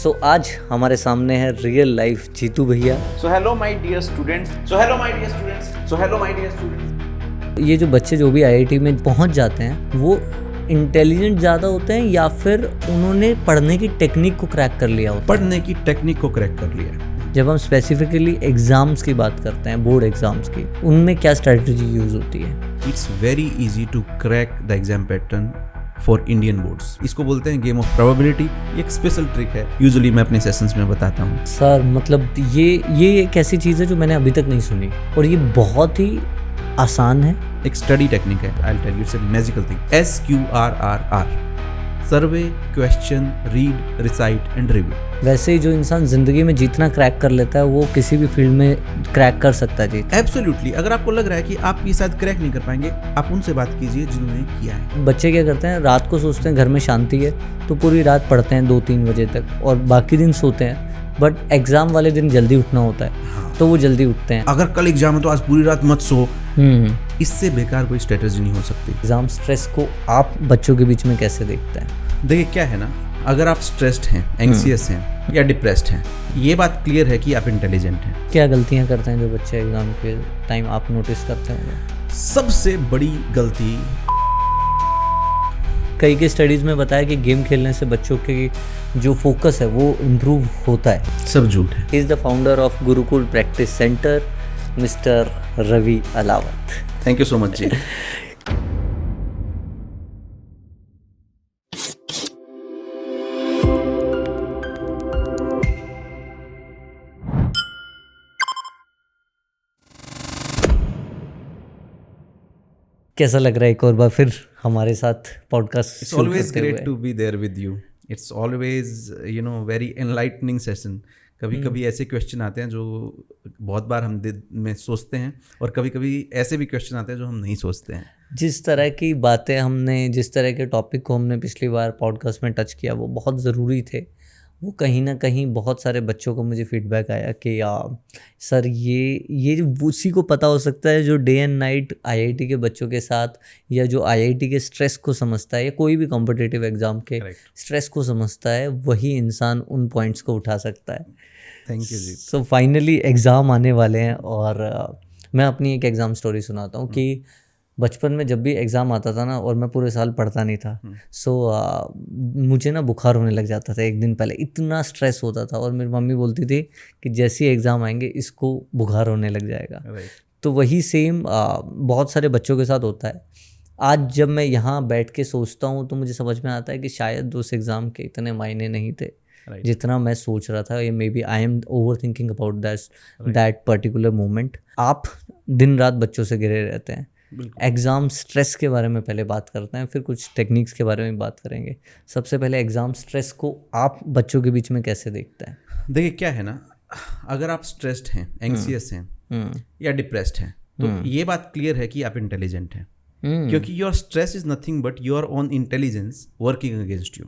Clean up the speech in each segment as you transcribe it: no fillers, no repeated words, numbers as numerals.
सो आज हमारे सामने है रियल लाइफ जीतू भैया। So hello my dear students. ये जो बच्चे जो भी आईआईटी में पहुंच जाते हैं वो इंटेलिजेंट ज़्यादा होते हैं या फिर उन्होंने पढ़ने की टेक्निक को क्रैक कर लिया होता पढ़ने की टेक्निक को क्रैक कर लिया है। जब हम स्पेसिफिकली एग्जाम्स की बात करते हैं, बोर्ड एग्जाम्स की, उनमें क्या स्ट्रेटजी यूज होती है? It's very easy to crack the exam pattern for Indian boards. इसको बोलते हैं गेम ऑफ प्रोबेबिलिटी। एक स्पेशल ट्रिक है, यूजुअली मैं अपने सेशंस में बताता हूँ। सर मतलब ये एक ऐसी चीज़ है जो मैंने अभी तक नहीं सुनी और ये बहुत ही आसान है। एक स्टडी टेक्निक है। I'll tell you, it's a magical thing. SQRRR. Survey, question, read, recite and review. वैसे ही जो इंसान जिंदगी में जितना क्रैक कर लेता है वो किसी भी फील्ड में क्रैक कर सकता है। जी एब्सोल्युटली। अगर आपको लग रहा है कि आप ये शायद क्रैक नहीं कर पाएंगे, आप उनसे बात कीजिए जिन्होंने किया है। बच्चे क्या करते हैं, रात को सोचते हैं घर में शांति है तो पूरी रात पढ़ते हैं 2-3 बजे तक और बाकी दिन सोते हैं, बट एग्जाम वाले दिन जल्दी उठना होता है। हाँ। तो वो जल्दी उठते हैं। अगर कल एग्जाम है तो आज पूरी रात मत सो। इससे बेकार कोई स्ट्रेटेजी नहीं हो सकती। एग्जाम स्ट्रेस को आप बच्चों के बीच में कैसे देखते हैं? देखिए क्या है ना, अगर आप स्ट्रेस्ड हैं, एंग्जियस हैं या डिप्रेस्ड हैं, ये बात क्लियर है कि आप इंटेलिजेंट हैं। क्या गलतियां करते हैं जो बच्चे एग्जाम के टाइम आप नोटिस करते हैं? सबसे बड़ी गलती, कई के स्टडीज में बताया कि गेम खेलने से बच्चों की जो फोकस है वो इम्प्रूव होता है। सब झूठ है। He is the founder of Gurukul practice centre, mister Ravi Alawat. Thank you so much ji. कैसा लग रहा है एक और बार फिर हमारे साथ podcast? It's always great to be there with you. It's always, very enlightening session. कभी कभी ऐसे क्वेश्चन आते हैं जो बहुत बार हम दिल में सोचते हैं और कभी कभी ऐसे भी क्वेश्चन आते हैं जो हम नहीं सोचते हैं। जिस तरह की बातें हमने, जिस तरह के टॉपिक को हमने पिछली बार पॉडकास्ट में टच किया वो बहुत ज़रूरी थे। वो कहीं ना कहीं बहुत सारे बच्चों को मुझे फीडबैक आया कि सर ये उसी को पता हो सकता है जो डे एंड नाइट आईआईटी के बच्चों के साथ, या जो आईआईटी के स्ट्रेस को समझता है या कोई भी कॉम्पिटिटिव एग्जाम के स्ट्रेस को समझता है, वही इंसान उन पॉइंट्स को उठा सकता है। थैंक यू जी। सो फाइनली एग्ज़ाम आने वाले हैं और मैं अपनी एक एग्ज़ाम स्टोरी सुनाता हूँ कि बचपन में जब भी एग्ज़ाम आता था ना और मैं पूरे साल पढ़ता नहीं था, मुझे ना बुखार होने लग जाता था एक दिन पहले, इतना स्ट्रेस होता था और मेरी मम्मी बोलती थी कि जैसे ही एग्ज़ाम आएंगे इसको बुखार होने लग जाएगा। तो वही सेम बहुत सारे बच्चों के साथ होता है। आज जब मैं यहाँ बैठ के सोचता हूँ तो मुझे समझ में आता है कि शायद उस एग्ज़ाम के इतने मायने नहीं थे जितना मैं सोच रहा था। ये maybe I am overthinking about that particular moment. आप दिन रात बच्चों से घिरे रहते हैं। एग्ज़ाम स्ट्रेस के बारे में पहले बात करते हैं, फिर कुछ टेक्निक्स के बारे में बात करेंगे। सबसे पहले एग्ज़ाम स्ट्रेस को आप बच्चों के बीच में कैसे देखते हैं? देखिए क्या है ना, अगर आप स्ट्रेस्ड हैं, एंग्जियस हैं या डिप्रेस्ड हैं, तो ये बात क्लियर है कि आप इंटेलिजेंट हैं। क्योंकि your stress is nothing but your own intelligence working against you.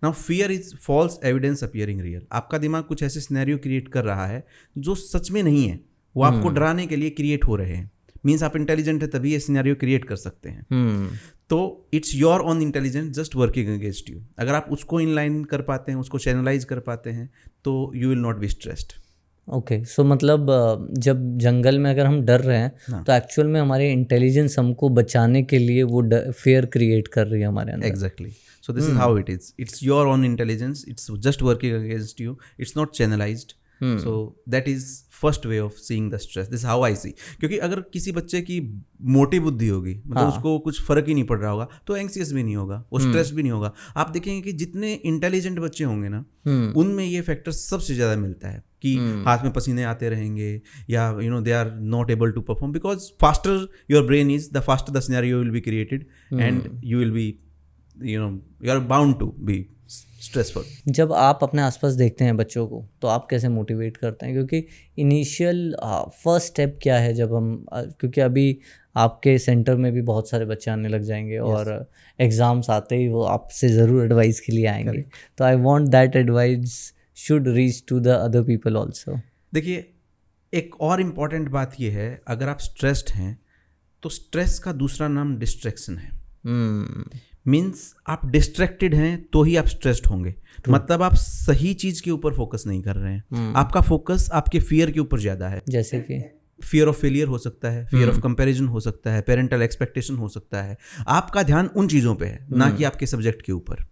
Now fear is false evidence appearing real. आपका दिमाग कुछ ऐसे सिनेरियो क्रिएट कर रहा है जो सच में नहीं है, वो आपको डराने के लिए क्रिएट हो रहे हैं। मीन्स आप इंटेलिजेंट है तभी ये सिनेरियो क्रिएट कर सकते हैं। तो it's your own intelligence just working against you. अगर आप उसको इनलाइन कर पाते हैं, उसको चैनलाइज कर पाते हैं, तो you will not be stressed. Okay, so मतलब जब जंगल में अगर हम डर रहे हैं तो एक्चुअल में हमारे इंटेलिजेंस हमको बचाने के लिए वो फियर क्रिएट कर रही है हमारे अंदर। Exactly. So this is how it is. It's your own intelligence. It's just working against you. It's not channelized. So that is first way of seeing the stress. This is how I see. क्योंकि अगर किसी बच्चे की मोटी बुद्धि होगी, मतलब उसको कुछ फर्क ही नहीं पड़ रहा होगा, तो एंग्जियस भी नहीं होगा, वो स्ट्रेस भी नहीं होगा। आप देखेंगे कि जितने इंटेलिजेंट बच्चे होंगे ना, उनमें ये फैक्टर सबसे ज़्यादा मिलता है कि हाथ में पसीने आते रहेंगे या they are not able to perform because faster your brain is, the faster the scenario will be created and you will be you are bound to be stressful. जब आप अपने आसपास देखते हैं बच्चों को तो आप कैसे मोटिवेट करते हैं? क्योंकि इनिशियल फर्स्ट स्टेप क्या है जब हम, क्योंकि अभी आपके सेंटर में भी बहुत सारे बच्चे आने लग जाएंगे और एग्ज़ाम्स आते ही वो आपसे ज़रूर एडवाइस के लिए आएंगे। तो I want that advice should reach to the other people also. देखिए एक और इम्पॉर्टेंट बात ये है, अगर आप स्ट्रेस्ड हैं तो स्ट्रेस का दूसरा नाम डिस्ट्रैक्शन है। मीन्स आप डिस्ट्रैक्टेड हैं तो ही आप स्ट्रेस्ड होंगे। मतलब आप सही चीज के ऊपर फोकस नहीं कर रहे हैं, आपका फोकस आपके फियर के ऊपर ज्यादा है। जैसे कि फियर ऑफ फेलियर हो सकता है, फियर ऑफ कंपैरिजन हो सकता है, पेरेंटल एक्सपेक्टेशन हो सकता है। आपका ध्यान उन चीजों पे है, ना कि आपके सब्जेक्ट के ऊपर।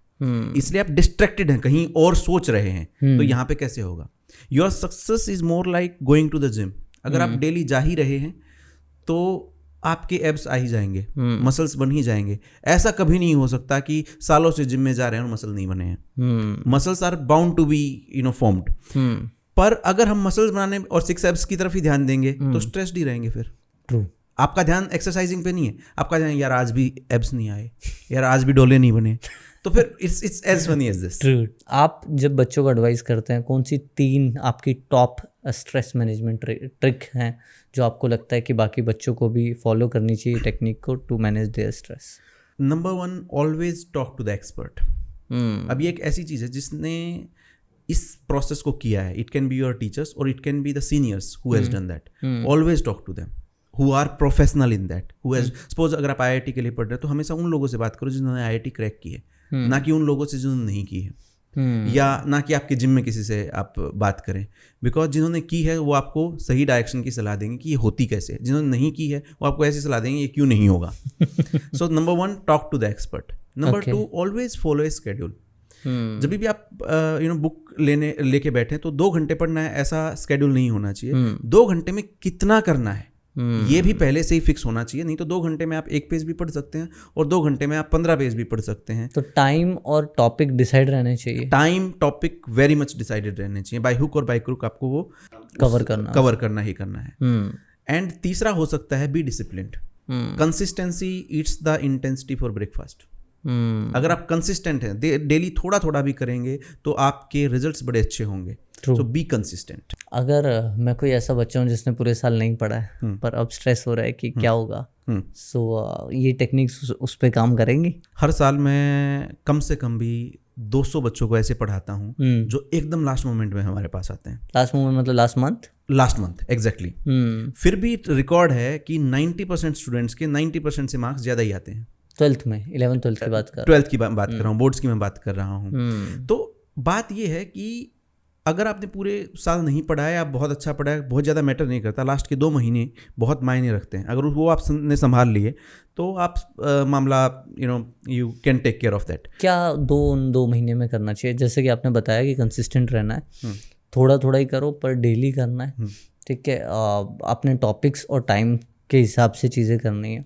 इसलिए आप डिस्ट्रैक्टेड हैं, कहीं और सोच रहे हैं, तो यहाँ पे कैसे होगा? Your success is more like going to the gym. अगर आप डेली जा ही रहे हैं तो आपके एब्स आ ही जाएंगे, मसल्स बन ही जाएंगे। ऐसा कभी नहीं हो सकता कि सालों से जिम में जा रहे हैं और मसल नहीं बने हैं। Muscles are bound to be formed. पर अगर हम मसल्स बनाने और 6 एब्स की तरफ ही ध्यान देंगे तो स्ट्रेस्ड ही रहेंगे फिर। ट्रू। आपका ध्यान एक्सरसाइजिंग पे नहीं है, आपका ध्यान यार आज भी एब्स नहीं आए, यार आज भी डोले नहीं बने, तो फिर it's as funny as this. True. आप जब बच्चों को एडवाइस करते हैं, कौन सी 3 आपकी टॉप स्ट्रेस मैनेजमेंट ट्रिक हैं जो आपको लगता है कि बाकी बच्चों को भी फॉलो करनी चाहिए टेक्निक को to manage their stress? Number 1, always talk to the expert. अब ये एक ऐसी चीज़ है जिसने इस प्रोसेस को किया है। It can be your teachers और it can be the seniors who has done that. Always talk to them who are professional in that, who has suppose अगर आप IIT के लिए पढ़ रहे हो तो हमेशा उन लोगों से बात करो जिन्होंने IIT क्रैक की है, ना कि उन लोगों से जिन्होंने नहीं की है। या ना कि आपके जिम में किसी से आप बात करें, बिकॉज जिन्होंने की है वो आपको सही डायरेक्शन की सलाह देंगे कि ये होती कैसे है। जिन्होंने नहीं की है वो आपको ऐसी सलाह देंगे ये क्यों नहीं होगा। So number 1, talk to the expert. Number 2, always follow a schedule. जब भी आप बुक लेके बैठे तो 2 घंटे पढ़ना है, ऐसा स्केड्यूल नहीं होना चाहिए। 2 घंटे में कितना करना है ये भी पहले से ही फिक्स होना चाहिए। नहीं तो 2 घंटे में आप 1 पेज भी पढ़ सकते हैं और 2 घंटे में आप 15 पेज भी पढ़ सकते हैं। तो टाइम और टॉपिक डिसाइड रहने चाहिए। Time topic very much decided रहने चाहिए। बाय हुक और बाय क्रुक आपको वो कवर करना ही करना है। एंड तीसरा हो सकता है be disciplined. Consistency eats the intensity for breakfast. अगर आप कंसिस्टेंट हैं, डेली थोड़ा थोड़ा भी करेंगे तो आपके रिजल्ट्स बड़े अच्छे होंगे। सो बी कंसिस्टेंट। अगर मैं कोई ऐसा बच्चा हूँ जिसने पूरे साल नहीं पढ़ा है पर अब स्ट्रेस हो रहा है कि क्या होगा, सो ये टेक्निक्स उस पर काम करेंगी? हर साल मैं कम से कम भी 200 बच्चों को ऐसे पढ़ाता हूँ जो एकदम लास्ट मोमेंट में हमारे पास आते हैं। लास्ट मोमेंट मतलब लास्ट मंथ एग्जैक्टली। फिर भी रिकॉर्ड है कि 90% स्टूडेंट्स के 90% से मार्क्स ज़्यादा ही आते हैं। 12th में 11th 12th की बात कर 12th की बात कर रहा हूँ, बोर्ड्स की मैं बात कर रहा हूँ। तो बात ये है कि अगर आपने पूरे साल नहीं पढ़ा है, आप बहुत अच्छा पढ़ा है, बहुत ज़्यादा मैटर नहीं करता। लास्ट के 2 महीने बहुत मायने रखते हैं। अगर वो आपने संभाल लिए तो आप मामला you can take care of that. क्या 2 महीने में करना चाहिए? जैसे कि आपने बताया कि कंसिस्टेंट रहना है, थोड़ा थोड़ा ही करो पर डेली करना है, ठीक है। अपने टॉपिक्स और टाइम के हिसाब से चीज़ें करनी है,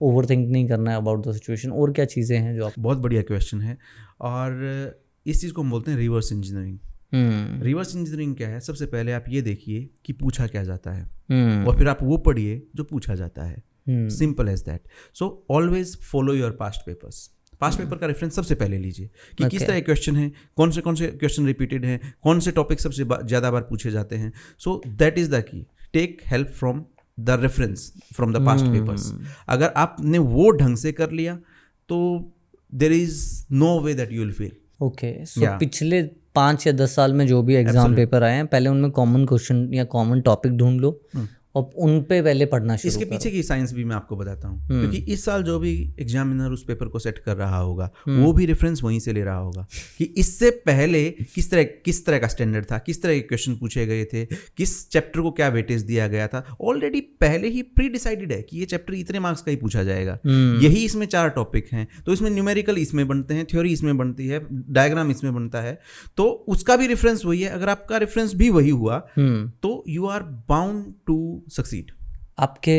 ओवर थिंक नहीं करना है अबाउट द सिचुएशन। और क्या चीज़ें हैं जो आप? बहुत बढ़िया क्वेश्चन है और इस चीज़ को हम बोलते हैं रिवर्स इंजीनियरिंग। रिवर्स इंजीनियरिंग क्या है? सबसे पहले आप ये देखिए कि पूछा क्या जाता है और फिर आप वो पढ़िए जो पूछा जाता है। Simple as that. So always follow your past papers. Past paper का रेफरेंस सबसे पहले लीजिए कि किस तरह के क्वेश्चन है, कौन से क्वेश्चन रिपीटेड हैं, कौन से टॉपिक सबसे ज़्यादा बार पूछे जाते हैं। So that is the key. Take help from the reference from the past papers. अगर आपने वो ढंग से कर लिया तो there is no way that you will fail. Okay, so पिछले 5 या 10 साल में जो भी एग्जाम पेपर आए हैं, पहले उनमें कॉमन क्वेश्चन या कॉमन टॉपिक ढूंढ लो और उन पे पहले पढ़ना शुरू इसके पीछे की साइंस भी मैं आपको बताता हूँ, क्योंकि इस साल जो भी एग्जामिनर उस पेपर को सेट कर रहा होगा वो भी रेफरेंस वहीं से ले रहा होगा कि इससे पहले किस तरह का स्टैंडर्ड था, किस तरह के क्वेश्चन पूछे गए थे, किस चैप्टर को क्या वेटेज दिया गया था। ऑलरेडी पहले ही प्री डिसाइडेड है कि ये चैप्टर इतने मार्क्स का ही पूछा जाएगा। यही इसमें 4 टॉपिक हैं, तो इसमें न्यूमेरिकल इसमें बनते हैं, थ्योरी इसमें बनती है, डायग्राम इसमें बनता है, तो उसका भी रेफरेंस वही है। अगर आपका रेफरेंस भी वही हुआ तो you are bound to succeed. आपके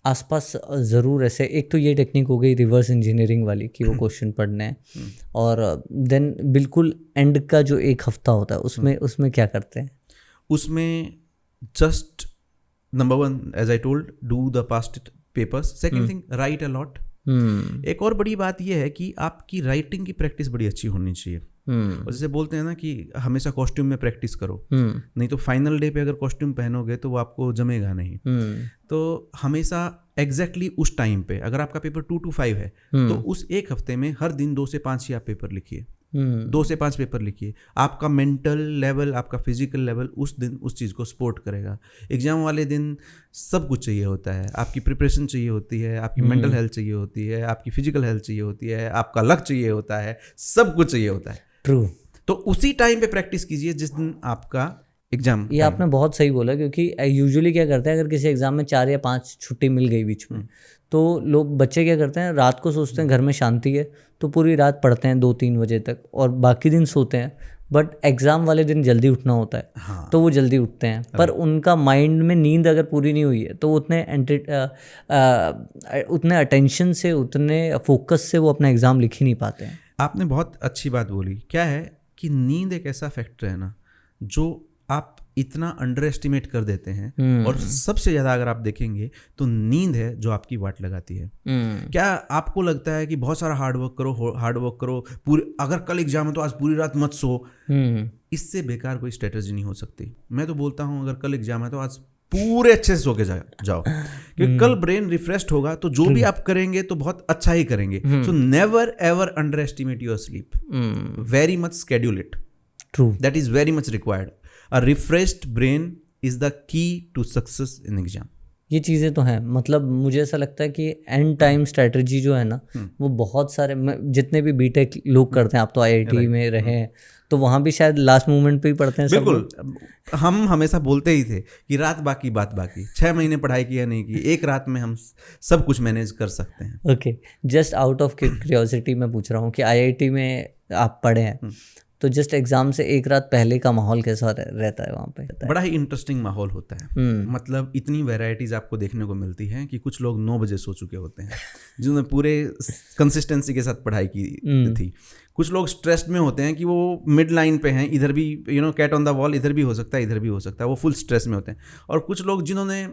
आसपास ज़रूर ऐसे, एक तो ये टेक्निक हो गई रिवर्स इंजीनियरिंग वाली कि वो क्वेश्चन पढ़ने हैं, और देन बिल्कुल एंड का जो 1 हफ्ता होता है उसमें क्या करते हैं? उसमें just number 1 as I told, do the past papers. Second thing, write a lot. एक और बड़ी बात यह है कि आपकी राइटिंग की प्रैक्टिस बड़ी अच्छी होनी चाहिए। और जैसे बोलते हैं ना कि हमेशा कॉस्ट्यूम में प्रैक्टिस करो, नहीं तो फाइनल डे पे अगर कॉस्ट्यूम पहनोगे तो वो आपको जमेगा नहीं। तो हमेशा एग्जैक्टली उस टाइम पे, अगर आपका पेपर 2 to 5 है तो उस 1 हफ्ते में हर दिन 2 से 5 ही आप पेपर लिखिए। 2 से 5 पेपर लिखिए। आपका मेंटल लेवल, आपका फिजिकल लेवल उस दिन उस चीज़ को सपोर्ट करेगा। एग्जाम वाले दिन सब कुछ चाहिए होता है, आपकी प्रिपरेशन चाहिए होती है, आपकी मेंटल हेल्थ चाहिए होती है, आपकी फिजिकल हेल्थ चाहिए होती है, आपका लक चाहिए होता है, सब कुछ चाहिए होता है। ट्रू। तो उसी टाइम पे प्रैक्टिस कीजिए जिस दिन आपका एग्जाम। ये आपने बहुत सही बोला, क्योंकि यूजुअली क्या करते हैं, अगर किसी एग्जाम में 4 या 5 छुट्टी मिल गई बीच में, तो लोग बच्चे क्या करते हैं, रात को सोचते हैं घर में शांति है तो पूरी रात पढ़ते हैं 2-3 बजे तक और बाकी दिन सोते हैं। बट एग्ज़ाम वाले दिन जल्दी उठना होता है, हाँ। तो वो जल्दी उठते हैं, पर उनका माइंड में नींद अगर पूरी नहीं हुई है तो उतने अटेंशन से, उतने फोकस से वो अपना एग्ज़ाम लिख ही नहीं पाते हैं। आपने बहुत अच्छी बात बोली। क्या है कि नींद एक ऐसा फैक्टर है ना जो आप इतना अंडर एस्टिमेट कर देते हैं, और सबसे ज़्यादा अगर आप देखेंगे तो नींद है जो आपकी वाट लगाती है। क्या आपको लगता है कि बहुत सारा हार्ड वर्क करो पूरे, अगर कल एग्जाम है तो आज पूरी रात मत सो, इससे बेकार कोई स्ट्रेटजी नहीं हो सकती। मैं तो बोलता हूँ अगर कल एग्जाम है तो आज पूरे अच्छे से सो के जाओ, क्योंकि कल ब्रेन रिफ्रेश्ड होगा तो जो भी आप करेंगे तो बहुत अच्छा ही करेंगे। So never ever under estimate your sleep, very much schedule it, true, that is very much required. A refreshed brain is the key to success in exam. ये चीज़ें तो हैं, मतलब मुझे ऐसा लगता है कि एंड टाइम स्ट्रेटजी जो है ना, वो बहुत सारे जितने भी बीटेक लोग करते हैं, आप तो आईआईटी में रहे हैं तो वहाँ भी शायद लास्ट मोमेंट पे ही पढ़ते हैं। बिल्कुल, हम हमेशा बोलते ही थे कि रात बाकी बात बाकी, 6 महीने पढ़ाई की या नहीं की, एक रात में हम सब कुछ मैनेज कर सकते हैं। Okay, just out of curiosity मैं पूछ रहा हूँ कि आईआईटी में आप पढ़े हैं, तो जस्ट एग्जाम से एक रात पहले का माहौल कैसा रहता है वहाँ पे? बड़ा ही इंटरेस्टिंग माहौल होता है। मतलब इतनी वैरायटीज आपको देखने को मिलती हैं कि कुछ लोग 9 बजे सो चुके होते हैं जिन्होंने पूरे कंसिस्टेंसी के साथ पढ़ाई की थी। कुछ लोग स्ट्रेस्ड में होते हैं कि वो मिड लाइन पे हैं, इधर भी कैट ऑन द वॉल, इधर भी हो सकता है इधर भी हो सकता है, वो फुल स्ट्रेस में होते हैं। और कुछ लोग जिन्होंने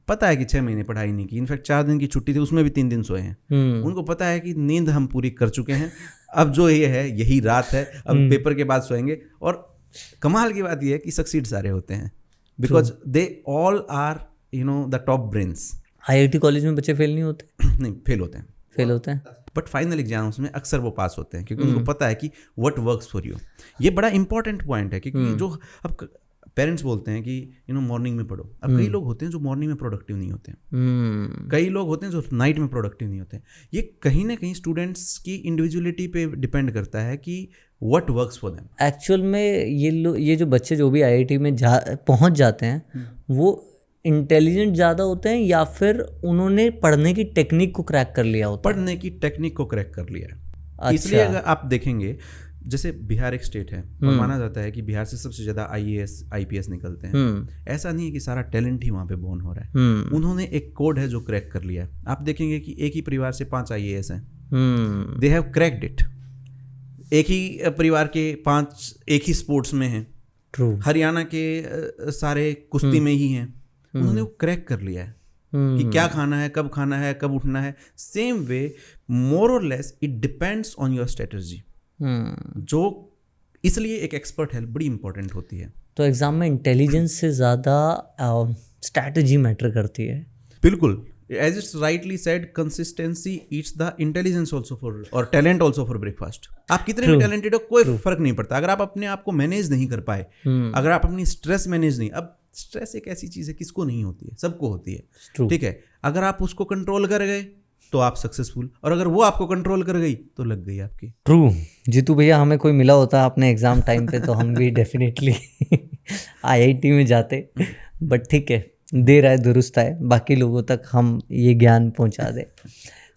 पता है कि 6 महीने पढ़ाई नहीं की, इनफैक्ट 4 दिन की छुट्टी थी उसमें भी 3 दिन सोए हैं, उनको पता है कि नींद हम पूरी कर चुके हैं, अब जो ये है यही रात है, अब पेपर के बाद सोएंगे। और कमाल की बात यह है कि सक्सीड सारे होते हैं because they all are the top brains. IIT college में बच्चे फेल नहीं होते? नहीं, फेल होते हैं, बट फाइनल एग्जाम्स में अक्सर वो पास होते हैं क्योंकि उनको पता है कि व्हाट वर्क्स फॉर यू। ये बड़ा इंपॉर्टेंट पॉइंट है, क्योंकि जो अब पेरेंट्स बोलते हैं कि मॉर्निंग में पढ़ो। अब कई लोग होते हैं जो मॉर्निंग में प्रोडक्टिव नहीं होते हैं, कई लोग होते हैं जो नाइट में प्रोडक्टिव नहीं होते हैं। ये कहीं ना कहीं स्टूडेंट्स की इंडिविजुअलिटी पे डिपेंड करता है कि what works for them. Actual में ये जो बच्चे जो भी आईआईटी में पहुंच जाते हैं, वो इंटेलिजेंट ज़्यादा होते हैं या फिर उन्होंने पढ़ने की टेक्निक को क्रैक कर लिया होता है? पढ़ने की टेक्निक को क्रैक कर लिया है। इसलिए अगर आप देखेंगे, जैसे बिहार एक स्टेट है और माना जाता है कि बिहार से सबसे ज़्यादा आईएएस आईपीएस निकलते हैं। ऐसा नहीं है कि सारा टैलेंट ही वहाँ पे बोर्न हो रहा है, उन्होंने एक कोड है जो क्रैक कर लिया है। आप देखेंगे कि एक ही परिवार से 5 आईएएस हैं, दे हैव क्रैक्ड इट। एक ही परिवार के 5 एक ही स्पोर्ट्स में हैं, ट्रू, हरियाणा के सारे कुश्ती में ही हैं, उन्होंने वो क्रैक कर लिया है कि क्या खाना है, कब खाना है, कब उठना है। सेम वे मोर और less it depends on your strategy, जो इसलिए एक एक्सपर्ट हेल्प बड़ी इंपॉर्टेंट होती है। तो एग्जाम में इंटेलिजेंस से ज़्यादा स्ट्रैटेजी मैटर करती है। बिल्कुल, as it's rightly said, consistency eats the intelligence also for, और टैलेंट ऑल्सो फॉर ब्रेकफास्ट। आप कितने भी टैलेंटेड हो, कोई फर्क नहीं पड़ता अगर आप अपने आप को मैनेज नहीं कर पाए, अगर आप अपनी स्ट्रेस मैनेज नहीं। अब स्ट्रेस एक ऐसी चीज़ है किसको नहीं होती है, सबको होती है, ठीक है। अगर आप उसको कंट्रोल कर गए तो आप सक्सेसफुल, और अगर वो आपको कंट्रोल कर गई तो लग गई आपकी। ट्रू। जीतू भैया, हमें कोई मिला होता अपने एग्ज़ाम टाइम पे तो हम भी डेफिनेटली आईआईटी में जाते, बट ठीक है, देर आए दुरुस्त आए, बाकी लोगों तक हम ये ज्ञान पहुंचा दें।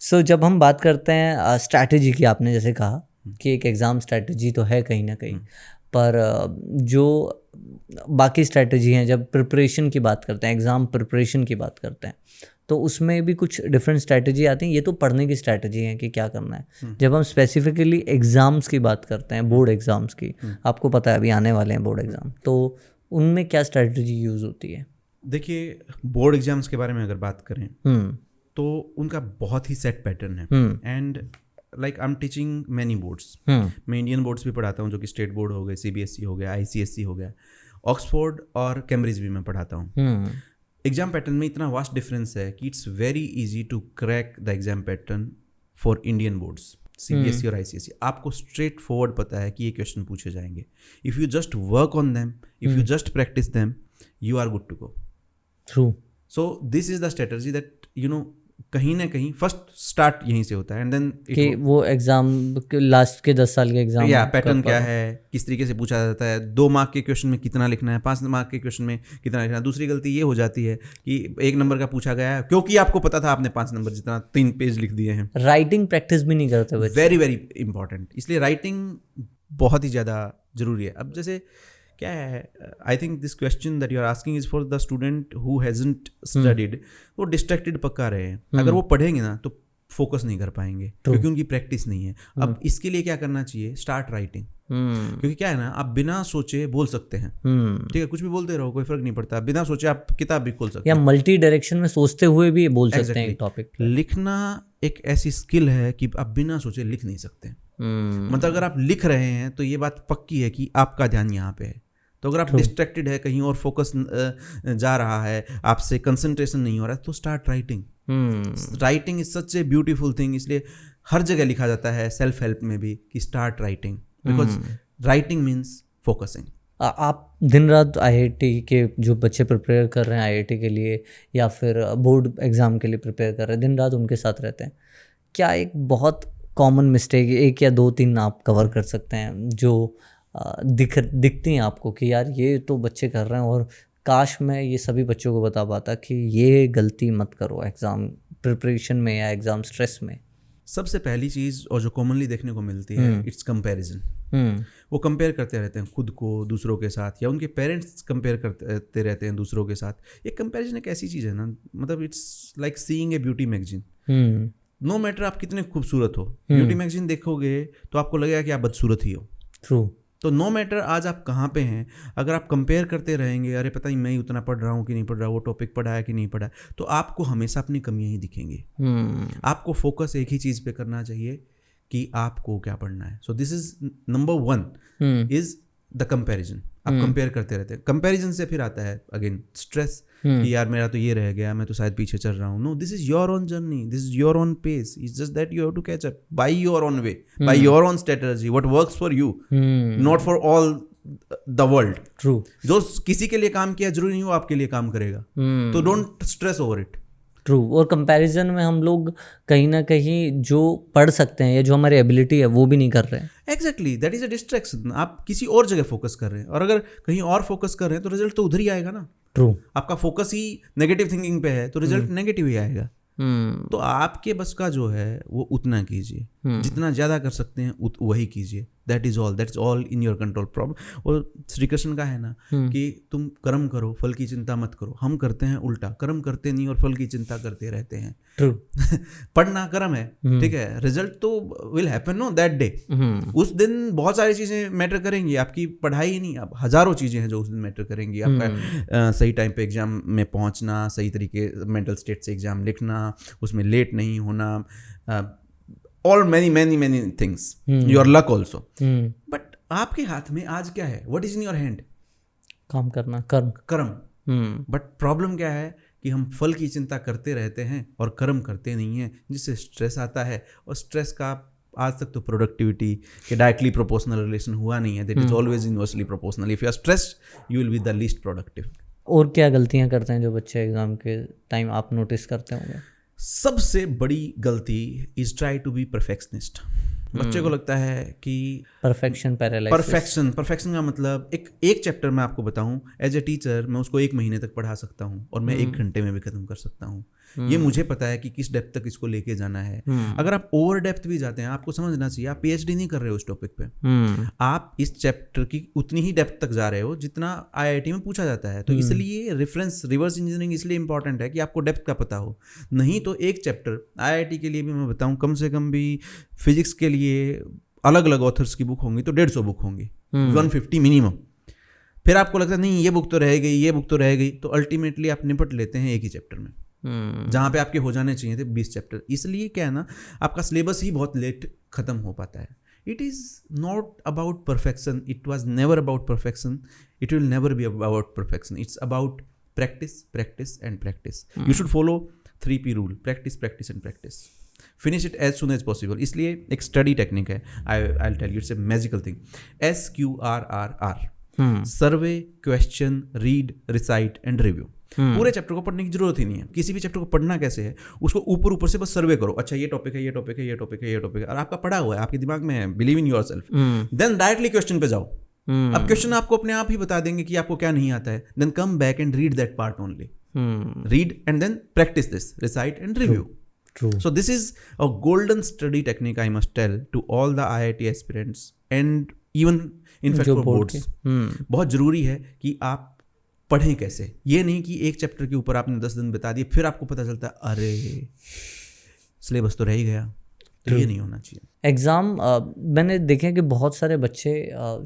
सो जब हम बात करते हैं स्ट्रैटेजी की, आपने जैसे कहा कि एक एग्ज़ाम स्ट्रैटेजी तो है कहीं ना कहीं, पर जो बाकी स्ट्रैटेजी हैं, जब प्रिपरेशन की बात करते हैं, एग्ज़ाम प्रिपरेशन की बात करते हैं, तो उसमें भी कुछ डिफरेंट स्ट्रैटेजी आती हैं। ये तो पढ़ने की स्ट्रैटेजी है कि क्या करना है। जब हम स्पेसिफिकली एग्ज़ाम्स की बात करते हैं, बोर्ड एग्ज़ाम्स की, आपको पता है अभी आने वाले हैं बोर्ड एग्ज़ाम, तो उनमें क्या स्ट्रैटेजी यूज़ होती है? देखिए, बोर्ड एग्जाम्स के बारे में अगर बात करें तो उनका बहुत ही सेट पैटर्न है। And like I am teaching many boards, मैं इंडियन बोर्ड्स भी पढ़ाता हूँ, जो कि स्टेट बोर्ड हो गए, सीबीएसई हो गया, आईसीएसई हो गया, ऑक्सफोर्ड और कैम्ब्रिज भी मैं पढ़ाता हूँ। एग्जाम पैटर्न में इतना वास्ट डिफरेंस है कि it's very easy to crack the exam pattern for Indian boards, CBSE और आईसीएसई। आपको स्ट्रेट फॉरवर्ड पता है कि ये क्वेश्चन पूछे जाएंगे। If you just work on them, if you just practice them, you are good to go. True. So this is the strategy that कहीं ना कहीं फर्स्ट स्टार्ट यहीं से होता है एंड देन कि वो एग्जाम लास्ट के 10 साल के एग्जाम या पैटर्न क्या है, किस तरीके से पूछा जाता है, 2 मार्क के क्वेश्चन में कितना लिखना है, 5 मार्क के क्वेश्चन में कितना लिखना है। दूसरी गलती ये हो जाती है कि 1 नंबर का पूछा गया है क्योंकि आपको पता था आपने 5 नंबर जितना 3 पेज लिख दिए हैं। राइटिंग प्रैक्टिस भी नहीं करते बच्चे। वेरी वेरी इंपॉर्टेंट, इसलिए राइटिंग बहुत ही ज़्यादा ज़रूरी है। अब जैसे क्या है, I think this question that you are asking is for the student who hasn't studied. वो डिस्ट्रैक्टेड पक्का रहे हैं, अगर वो पढ़ेंगे ना तो फोकस नहीं कर पाएंगे क्योंकि उनकी प्रैक्टिस नहीं है। अब इसके लिए क्या करना चाहिए, स्टार्ट राइटिंग। क्योंकि क्या है ना, आप बिना सोचे बोल सकते हैं, ठीक है, कुछ भी बोलते रहो, कोई फर्क नहीं पड़ता। बिना सोचे आप किताब भी खोल सकते हैं, या मल्टी डायरेक्शन में सोचते हुए भी बोल सकते हैं एक टॉपिक। लिखना एक ऐसी स्किल है कि आप बिना सोचे लिख नहीं सकते। मतलब अगर आप लिख रहे हैं तो ये बात पक्की है कि आपका ध्यान यहाँ पे है। तो अगर आप डिस्ट्रैक्टेड है, कहीं और फोकस जा रहा है, आपसे कंसंट्रेशन नहीं हो रहा है, तो start writing. Writing is such a beautiful thing, इसलिए हर जगह लिखा जाता है, सेल्फ हेल्प में भी, कि start writing, because writing means focusing. आप दिन रात आईआईटी के जो बच्चे प्रिपेयर कर रहे हैं आईआईटी के लिए या फिर बोर्ड एग्ज़ाम के लिए प्रिपेयर कर रहे हैं, दिन रात उनके साथ रहते हैं, क्या एक बहुत कॉमन मिस्टेक, 1 या 2-3 आप कवर कर सकते हैं जो दिखती हैं आपको कि यार ये तो बच्चे कर रहे हैं और काश मैं ये सभी बच्चों को बता पाता कि ये गलती मत करो एग्ज़ाम प्रिपरेशन में या एग्ज़ाम स्ट्रेस में? सबसे पहली चीज़ और जो कॉमनली देखने को मिलती है, इट्स कंपैरिजन। वो कंपेयर करते रहते हैं खुद को दूसरों के साथ, या उनके पेरेंट्स कंपेयर करते रहते हैं दूसरों के साथ। ये कंपैरिजन एक ऐसी चीज़ है ना, मतलब it's like seeing a beauty magazine. No matter आप कितने खूबसूरत हो, ब्यूटी मैगजीन देखोगे तो आपको लगेगा कि आप बदसूरत ही हो। ट्रू। तो नो मैटर आज आप कहाँ पे हैं, अगर आप कंपेयर करते रहेंगे, अरे पता नहीं मैं उतना पढ़ रहा हूँ कि नहीं पढ़ रहा, वो टॉपिक पढ़ा है कि नहीं पढ़ा, तो आपको हमेशा अपनी कमियां ही दिखेंगी। आपको फोकस एक ही चीज़ पे करना चाहिए कि आपको क्या पढ़ना है। So this is number 1 is the comparison. आप कंपेयर करते रहते हैं, कंपैरिजन से फिर आता है अगेन स्ट्रेस कि यार मेरा तो ये रह गया, मैं तो शायद पीछे चल रहा हूँ। No, this is your own journey, this is your own pace, it's just that you have to catch up by your own way, by your own strategy, what works for you, not for all the world. True. जो किसी के लिए काम किया जरूरी नहीं वो आपके लिए काम करेगा, तो don't stress over it. True. और कंपैरिजन में हम लोग कहीं ना कहीं जो पढ़ सकते हैं या जो हमारी एबिलिटी है वो भी नहीं कर रहे हैं। Exactly, that is a distraction. आप किसी और जगह फोकस कर रहे हैं, और अगर कहीं और फोकस कर रहे हैं तो रिजल्ट तो उधर ही आएगा ना। ट्रू। आपका फोकस ही नेगेटिव थिंकिंग पे है तो रिजल्ट नेगेटिव ही आएगा। तो आपके बस का जो है वो उतना कीजिए, जितना ज़्यादा कर सकते हैं वही कीजिए। That is all in your control. Problem और श्री कृष्ण का है ना कि तुम कर्म करो, फल की चिंता मत करो। हम करते हैं उल्टा, कर्म करते नहीं और फल की चिंता करते रहते हैं। ट्रू। पढ़ना कर्म है, ठीक है, रिजल्ट तो will happen know that day. उस दिन बहुत सारी चीज़ें मैटर करेंगी, आपकी पढ़ाई ही नहीं, अब हज़ारों चीज़ें हैं जो उस दिन मैटर करेंगी। आपका सही टाइम पे एग्जाम में पहुंचना, सही तरीके मेंटल स्टेट से एग्जाम लिखना, उसमें लेट नहीं होना, all many things, your luck also. But आपके हाथ में आज क्या है, what is in your hand? काम करना, कर्म। बट प्रॉब्लम क्या है कि हम फल की चिंता करते रहते हैं और कर्म करते नहीं हैं, जिससे स्ट्रेस आता है। और स्ट्रेस का आज तक तो प्रोडक्टिविटी के डायरेक्टली प्रोपोर्शनल रिलेशन हुआ नहीं है। That is always inversely proportional. If you are stressed you will be the least productive. और क्या गलतियां करते हैं जो बच्चे एग्जाम के टाइम आप नोटिस करते होंगे? सबसे बड़ी गलती is try to be perfectionist. बच्चे को लगता है कि परफेक्शन पैरालाइसिस। परफेक्शन का मतलब एक चैप्टर मैं आपको बताऊं, एज ए टीचर मैं उसको 1 महीने तक पढ़ा सकता हूं और मैं 1 घंटे में भी खत्म कर सकता हूं। ये मुझे पता है कि किस डेप्थ तक इसको लेके जाना है। अगर आप ओवर डेप्थ भी जाते हैं, आपको समझना चाहिए आप पीएचडी नहीं कर रहे हो उस टॉपिक पे, आप इस चैप्टर की उतनी ही डेप्थ तक जा रहे हो जितना आईआईटी में पूछा जाता है। तो इसलिए रिवर्स इंजीनियरिंग इसलिए इंपॉर्टेंट है कि आपको डेप्थ का पता हो। नहीं तो एक चैप्टर आईआईटी के लिए भी मैं बताऊं, कम से कम भी फिजिक्स के लिए अलग अलग ऑथर्स की बुक होंगी तो 150 बुक होंगी, 150 मिनिमम। फिर आपको लगता है नहीं ये बुक तो रह गई, ये बुक तो रह गई, तो अल्टीमेटली आप निपट लेते हैं एक ही चैप्टर में, जहाँ पे आपके हो जाने चाहिए थे 20 चैप्टर। इसलिए क्या है ना, आपका सिलेबस ही बहुत लेट खत्म हो पाता है। It is not about perfection, it was never about perfection, it will never be about perfection. It's about practice, practice and practice. You should follow 3P rule, practice, practice and practice. Finish it as soon as possible. इसलिए एक study technique है, I tell you, it's a magical thing, SQRRR, survey, question, read, recite and review. पूरे chapter को पढ़ने की जरूरत ही नहीं है। किसी भी चैप्टर को पढ़ना कैसे है, उसको ऊपर ऊपर से बस सर्वे करो, अच्छा ये टॉपिक है, ये टॉपिक है, ये टॉपिक है, ये टॉपिक है, और आपका पढ़ा हुआ है, आपके दिमाग में है, believe in yourself, then directly question पे जाओ। अब क्वेश्चन आपको अपने आप ही बता देंगे कि आपको क्या नहीं आता है, then come back and read that part only, read and then practice this, recite and review. True. So this is a golden study technique, I must tell to all the IIT aspirants and even in fact for boards. बहुत जरूरी है कि आप पढ़ें कैसे। ये नहीं कि एक चैप्टर के ऊपर आपने 10 दिन बिता दिए, फिर आपको पता चलता है अरे सिलेबस तो रह ही गया। तो ये नहीं होना चाहिए। एग्ज़ाम मैंने देखे कि बहुत सारे बच्चे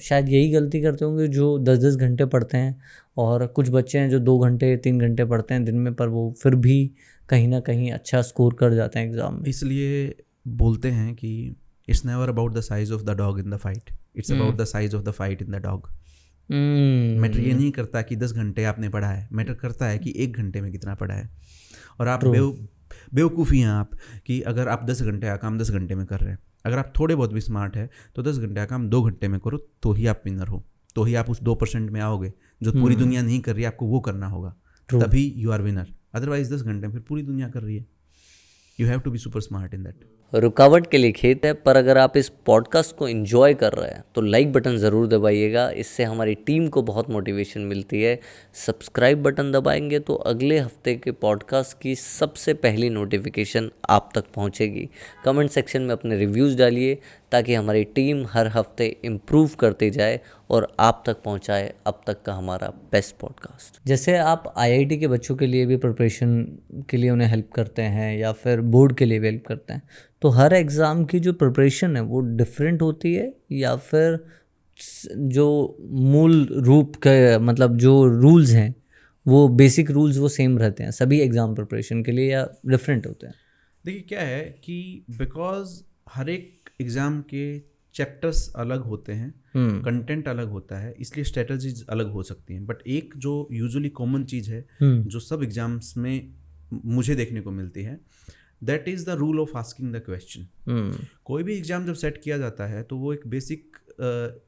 शायद यही गलती करते होंगे जो 10-10 घंटे पढ़ते हैं, और कुछ बच्चे हैं जो 2 घंटे 3 घंटे पढ़ते हैं दिन में, पर वो फिर भी कहीं ना कहीं अच्छा स्कोर कर जाते हैं एग्ज़ाम में। इसलिए बोलते हैं कि it's never about the size of the dog in the fight, it's about the size of the fight in the dog. Matter ये नहीं करता कि 10 घंटे आपने पढ़ा है, मैटर करता है कि 1 घंटे में कितना पढ़ा है। और आप बेवकूफ़ी हैं आप कि अगर आप 10 घंटे का काम 10 घंटे में कर रहे हैं, अगर आप थोड़े बहुत भी स्मार्ट है तो 10 घंटे का काम 2 घंटे में करो, तो ही आप विनर हो, तो ही आप उस 2% में आओगे जो पूरी दुनिया नहीं कर रही है, आपको वो करना होगा, तभी यू आर विनर। अदरवाइज 10 घंटे में फिर पूरी दुनिया कर रही है। You have to be super smart in that. रुकावट के लिए खेत है, पर अगर आप इस पॉडकास्ट को एंजॉय कर रहे हैं तो लाइक बटन ज़रूर दबाइएगा, इससे हमारी टीम को बहुत मोटिवेशन मिलती है। सब्सक्राइब बटन दबाएंगे तो अगले हफ्ते के पॉडकास्ट की सबसे पहली नोटिफिकेशन आप तक पहुंचेगी। कमेंट सेक्शन में अपने रिव्यूज़ डालिए ताकि हमारी टीम हर हफ्ते इम्प्रूव करती जाए और आप तक पहुंचाए अब तक का हमारा बेस्ट पॉडकास्ट। जैसे आप IIT के बच्चों के लिए भी प्रिपरेशन के लिए उन्हें हेल्प करते हैं या फिर बोर्ड के लिए भी हेल्प करते हैं, तो हर एग्ज़ाम की जो प्रिपरेशन है वो डिफरेंट होती है, या फिर जो मूल रूप के मतलब जो रूल्स हैं वो बेसिक रूल्स वो सेम रहते हैं सभी एग्ज़ाम प्रिपरेशन के लिए, या डिफरेंट होते हैं? देखिए क्या है कि बिकॉज हर एक एग्ज़ाम के चैप्टर्स अलग होते हैं, कंटेंट अलग होता है, इसलिए स्ट्रेटजीज अलग हो सकती हैं। बट एक जो यूजुअली कॉमन चीज़ है जो सब एग्जाम्स में मुझे देखने को मिलती है, that is the rule of asking the question. कोई भी एग्जाम जब सेट किया जाता है तो वो एक बेसिक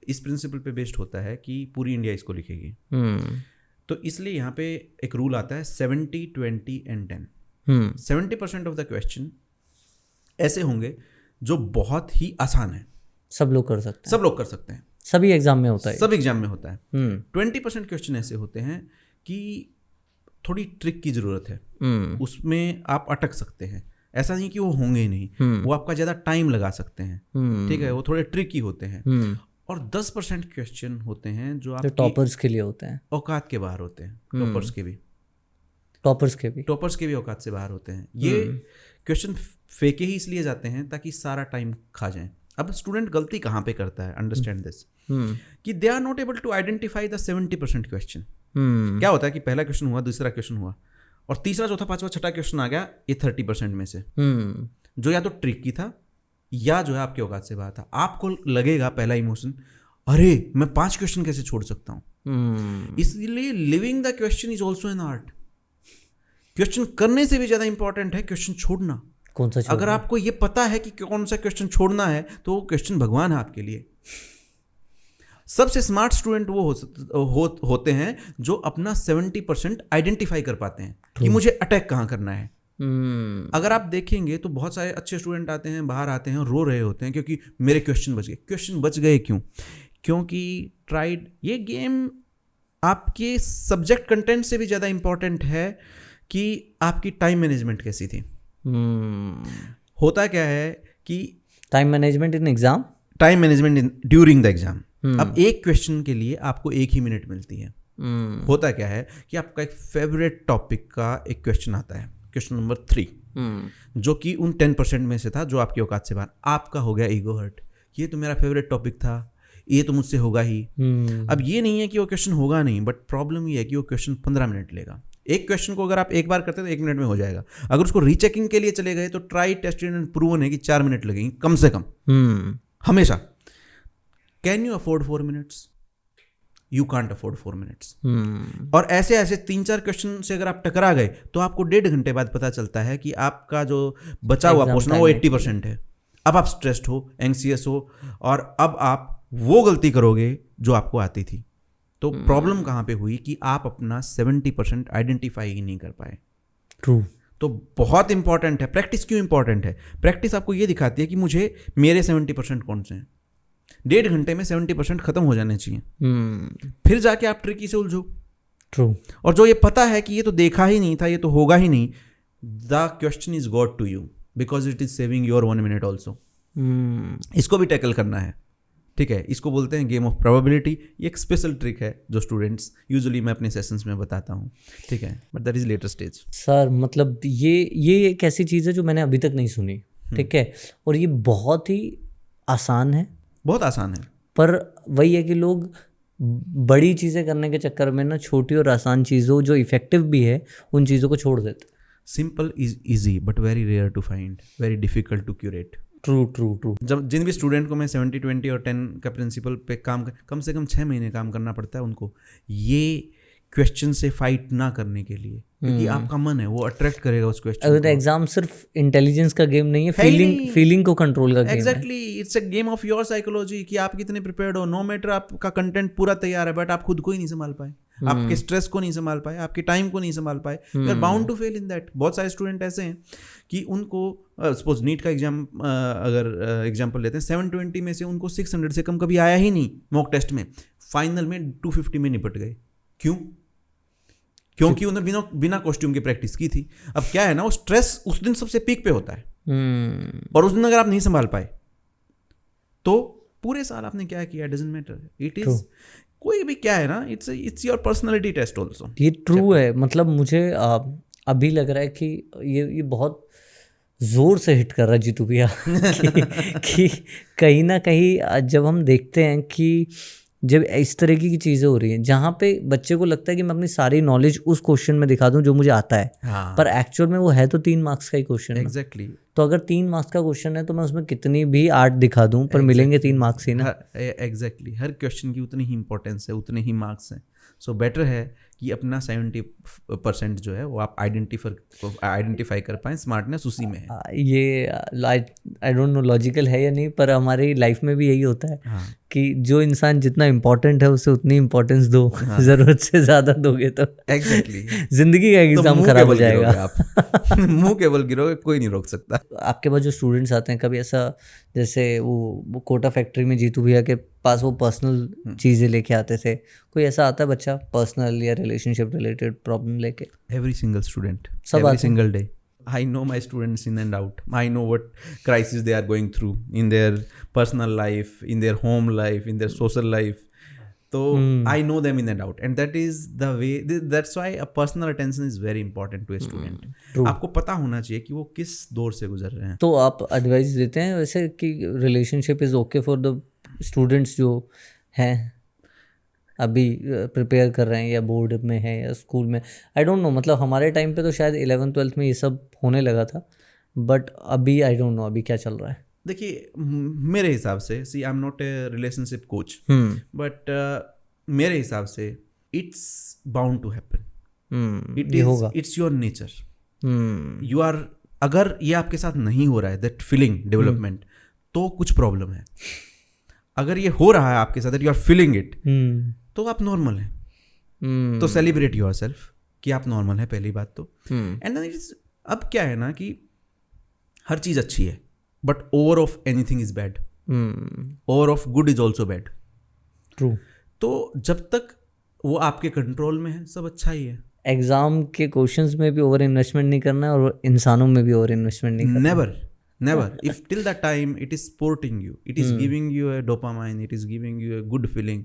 इस प्रिंसिपल पे बेस्ड होता है कि पूरी इंडिया इसको लिखेगी। तो इसलिए यहाँ पे एक रूल आता है 70, 20 and 10। 70% ऑफ द क्वेश्चन ऐसे होंगे जो बहुत ही आसान है, सब लोग कर सकते हैं, सब लोग कर सकते हैं, सभी एग्जाम में होता है, सब एग्जाम में होता है। 20% क्वेश्चन ऐसे होते हैं कि थोड़ी ट्रिक की जरूरत है, उसमें आप अटक सकते हैं। ऐसा नहीं कि वो होंगे ही नहीं, वो आपका ज़्यादा टाइम लगा सकते हैं, ठीक है, वो थोड़े ट्रिकी होते हैं। और 10% क्वेश्चन होते हैं जो आप टॉपर्स के लिए होते हैं, औकात के बाहर होते हैं। टॉपर्स के भी औकात से बाहर होते हैं। ये क्वेश्चन फेंके ही इसलिए जाते हैं ताकि सारा टाइम खा जाएं। अब स्टूडेंट गलती कहाँ पे करता है, अंडरस्टैंड दिस, कि they are not able to identify the 70% question. क्या होता है कि पहला क्वेश्चन हुआ, दूसरा क्वेश्चन हुआ, और तीसरा चौथा पांचवा छठा क्वेश्चन आ गया ये 30% में से, जो या तो ट्रिकी था या जो है आपके औकात से बाहर था। आपको लगेगा पहला इमोशन, अरे मैं 5 क्वेश्चन कैसे छोड़ सकता हूँ। इसलिए living the question is also an art. Question करने से भी ज्यादा इंपॉर्टेंट है क्वेश्चन छोड़ना। कौन सा? अगर आपको ये पता है कि कौन सा क्वेश्चन छोड़ना है तो वो क्वेश्चन भगवान है आपके लिए। सबसे स्मार्ट स्टूडेंट वो होते हैं जो अपना 70% आइडेंटिफाई कर पाते हैं कि मुझे अटैक कहाँ करना है। अगर आप देखेंगे तो बहुत सारे अच्छे स्टूडेंट आते हैं, बाहर आते हैं और रो रहे होते हैं क्योंकि मेरे क्वेश्चन बच गए। क्वेश्चन बच गए क्यों? क्योंकि ट्राइड ये गेम आपके सब्जेक्ट कंटेंट से भी ज़्यादा इंपॉर्टेंट है कि आपकी टाइम मैनेजमेंट कैसी थी। होता क्या है कि time management in exam, time management during the exam. अब एक क्वेश्चन के लिए आपको 1 ही मिनट मिलती है। होता क्या है कि आपका एक फेवरेट टॉपिक का एक क्वेश्चन आता है, क्वेश्चन नंबर 3, जो कि उन 10% में से था जो आपकी औकात से बाहर। आपका हो गया ईगो हर्ट, ये तो मेरा फेवरेट टॉपिक था, ये तो मुझसे होगा ही। अब ये नहीं है कि वो क्वेश्चन होगा नहीं, बट प्रॉब्लम ये है कि वो क्वेश्चन 15 मिनट लेगा। एक क्वेश्चन को अगर आप एक बार करते हैं तो 1 मिनट में हो जाएगा। अगर उसको रीचेकिंग के लिए चले गए तो ट्राई टेस्टेड एंड प्रूवन है कि 4 मिनट लगेंगे कम से कम, हमेशा। Can you afford 4 minutes? You can't afford 4 minutes. और ऐसे ऐसे 3-4 क्वेश्चन से अगर आप टकरा गए तो आपको 1.5 घंटे बाद पता चलता है कि आपका जो बचा हुआ पोर्शन है वो 80% है। अब आप स्ट्रेस्ड हो, एंग्सियस हो, और अब आप वो गलती करोगे जो आपको आती थी। तो प्रॉब्लम कहाँ पे हुई कि आप अपना 70% आइडेंटिफाई ही नहीं कर पाए। ट्रू। तो बहुत इंपॉर्टेंट है प्रैक्टिस। क्यों इंपॉर्टेंट है? प्रैक्टिस आपको ये दिखाती है कि मुझे मेरे 70% कौन से हैं। 1.5 घंटे में 70% खत्म हो जाने चाहिए, फिर जाके आप ट्रिकी से उलझो। ट्रू। और जो ये पता है कि ये तो देखा ही नहीं था, ये तो होगा ही नहीं, the question is god to you because it is saving your 1 minute also. इसको भी टैकल करना है, ठीक है। इसको बोलते हैं गेम ऑफ प्रोबेबिलिटी। ये एक स्पेशल ट्रिक है जो स्टूडेंट्स यूजुअली मैं अपने सेशंस में बताता हूँ, ठीक है, but that is later stage. Sir मतलब ये एक ऐसी चीज़ है जो मैंने अभी तक नहीं सुनी, ठीक है, और ये बहुत ही आसान है, बहुत आसान है, पर वही है कि लोग बड़ी चीज़ें करने के चक्कर में ना छोटी और आसान चीज़ों जो इफेक्टिव भी है उन चीज़ों को छोड़ देते। Simple is easy but very rare to find, very difficult to curate. True true true. जब जिन भी स्टूडेंट को मैं 70-20 और 10 का प्रिंसिपल पे कम से कम 6 महीने काम करना पड़ता है उनको ये क्वेश्चन से फाइट ना करने के लिए, क्योंकि आपका मन है वो अट्रैक्ट करेगा उस क्वेश्चन अगर एग्जाम सिर्फ इंटेलिजेंस का गेम नहीं है, फीलिंग को कंट्रोल का गेम है। Exactly, it's a game of your psychology कि आप कितने प्रिपेयर्ड हो। नो मैटर आपका कंटेंट पूरा तैयार है बट आप खुद को ही नहीं संभाल पाए, आपके स्ट्रेस को नहीं संभाल पाए, आपके टाइम को नहीं संभाल पाए, you are bound to fail in that. बहुत सारे स्टूडेंट ऐसे हैं कि उनको सपोज नीट का एग्जाम अगर एग्जाम्पल लेते हैं, 720 में से उनको 600 से कम कभी आया ही नहीं मॉक टेस्ट में, फाइनल में 250 में निपट गए। क्यों? क्योंकि उन्होंने बिना कॉस्ट्यूम की प्रैक्टिस की थी। अब क्या है ना, वो स्ट्रेस उस दिन सबसे पीक पे होता है, और उस दिन अगर आप नहीं संभाल पाए तो पूरे साल आपने क्या किया डजंट मैटर। इट इज कोई भी क्या है ना, it's your personality test also. ये ट्रू है। मतलब मुझे अभी लग रहा है कि ये बहुत जोर से हिट कर रहा है जीतू भैया कि कहीं ना कहीं जब हम देखते हैं कि जब इस तरह की चीज़ें हो रही हैं जहाँ पे बच्चे को लगता है कि मैं अपनी सारी नॉलेज उस क्वेश्चन में दिखा दूं जो मुझे आता है, हाँ। पर एक्चुअल में वो है तो 3 मार्क्स का ही क्वेश्चन है। एग्जैक्टली। तो अगर 3 मार्क्स का क्वेश्चन है तो मैं उसमें कितनी भी आर्ट दिखा दूं पर मिलेंगे 3 मार्क्स ही ना। एग्जैक्टली, हर क्वेश्चन की उतनी ही इंपॉर्टेंस है, उतने ही मार्क्स हैं। सो बेटर है कि अपना 70% जो है वो आप आइडेंटिफाई कर पाएं। स्मार्टनेस उसी में है। ये आई डोंट नो लॉजिकल है या नहीं, पर हमारी लाइफ में भी यही होता है। हाँ। कि जो इंसान जितना इम्पोर्टेंट है उसे उतनी इम्पोर्टेंस दो। हाँ। ज़रूरत से ज़्यादा दोगे तो एग्जैक्टली जिंदगी का एग्जाम खराब हो जाएगा। आप मुंह केवल गिरोगे, कोई नहीं रोक सकता। आपके पास जो स्टूडेंट्स आते हैं, कभी ऐसा जैसे वो कोटा फैक्ट्री में जीतू भैया के पास वो पर्सनल चीज़ें लेके आते थे, कोई ऐसा आता है बच्चा पर्सनल या रिलेशनशिप रिलेटेड प्रॉब्लम लेके? एवरी सिंगल स्टूडेंट, सब every single day. I know my students in and out. I know what crisis they are going through in their personal life, in their home life, in their social life. So I know them in and out, and that is the way. That's why a personal attention is very important to a student. आपको पता होना चाहिए कि वो किस दौर से गुजर रहे हैं। तो आप एडवाइस देते हैं वैसे कि relationship is okay for the students जो हैं अभी प्रिपेयर कर रहे हैं या बोर्ड में है या स्कूल में? आई डोंट नो, मतलब हमारे टाइम पे तो शायद 11th-12th में ये सब होने लगा था, बट अभी आई डोंट नो अभी क्या चल रहा है। देखिए मेरे हिसाब से, see I am not a relationship coach, but मेरे हिसाब से it's bound to happen. It's your nature. You are, अगर ये आपके साथ नहीं हो रहा है दैट फीलिंग डेवलपमेंट, तो कुछ प्रॉब्लम है। अगर ये हो रहा है आपके साथ, that you are feeling it, तो आप नॉर्मल हैं। तो सेलिब्रेट योरसेल्फ कि आप नॉर्मल है, पहली बात तो। एंड देन इट्स, अब क्या है ना कि हर चीज अच्छी है but over of anything is bad, over of good is also bad. True. तो जब तक वो आपके कंट्रोल में है सब अच्छा ही है। एग्जाम के क्वेश्चंस में भी ओवर इन्वेस्टमेंट नहीं करना है और इंसानों में भी ओवर इन्वेस्टमेंट नहीं करना। Never. If till that time it is supporting you, it is giving you a dopamine, it is giving you a good feeling,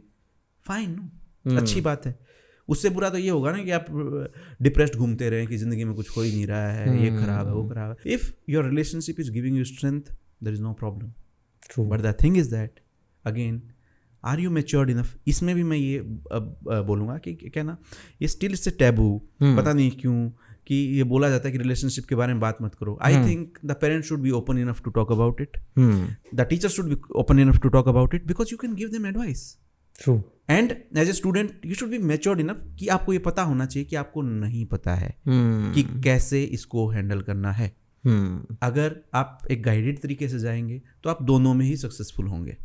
fine, no? अच्छी बात है। उससे बुरा तो ये होगा ना कि आप डिप्रेस्ड घूमते रहें कि जिंदगी में कुछ हो ही नहीं रहा है, ये खराब है, वो खराब है। If your relationship is giving you strength, there is no problem. True. But the thing is that, again, are you matured enough? इसमें भी मैं ये बोलूँगा कि क्या ना, ये still it's a taboo, पता नहीं क्यों कि ये बोला जाता है कि रिलेशनशिप के बारे में बात मत करो। I think the parents should be open enough to talk about it, the teacher should be open enough to talk about it, because you can give them advice. True. And as a student you should be matured enough कि आपको ये पता होना चाहिए कि आपको नहीं पता है कि कैसे इसको हैंडल करना है। अगर आप एक गाइडेड तरीके से जाएंगे तो आप दोनों में ही सक्सेसफुल होंगे।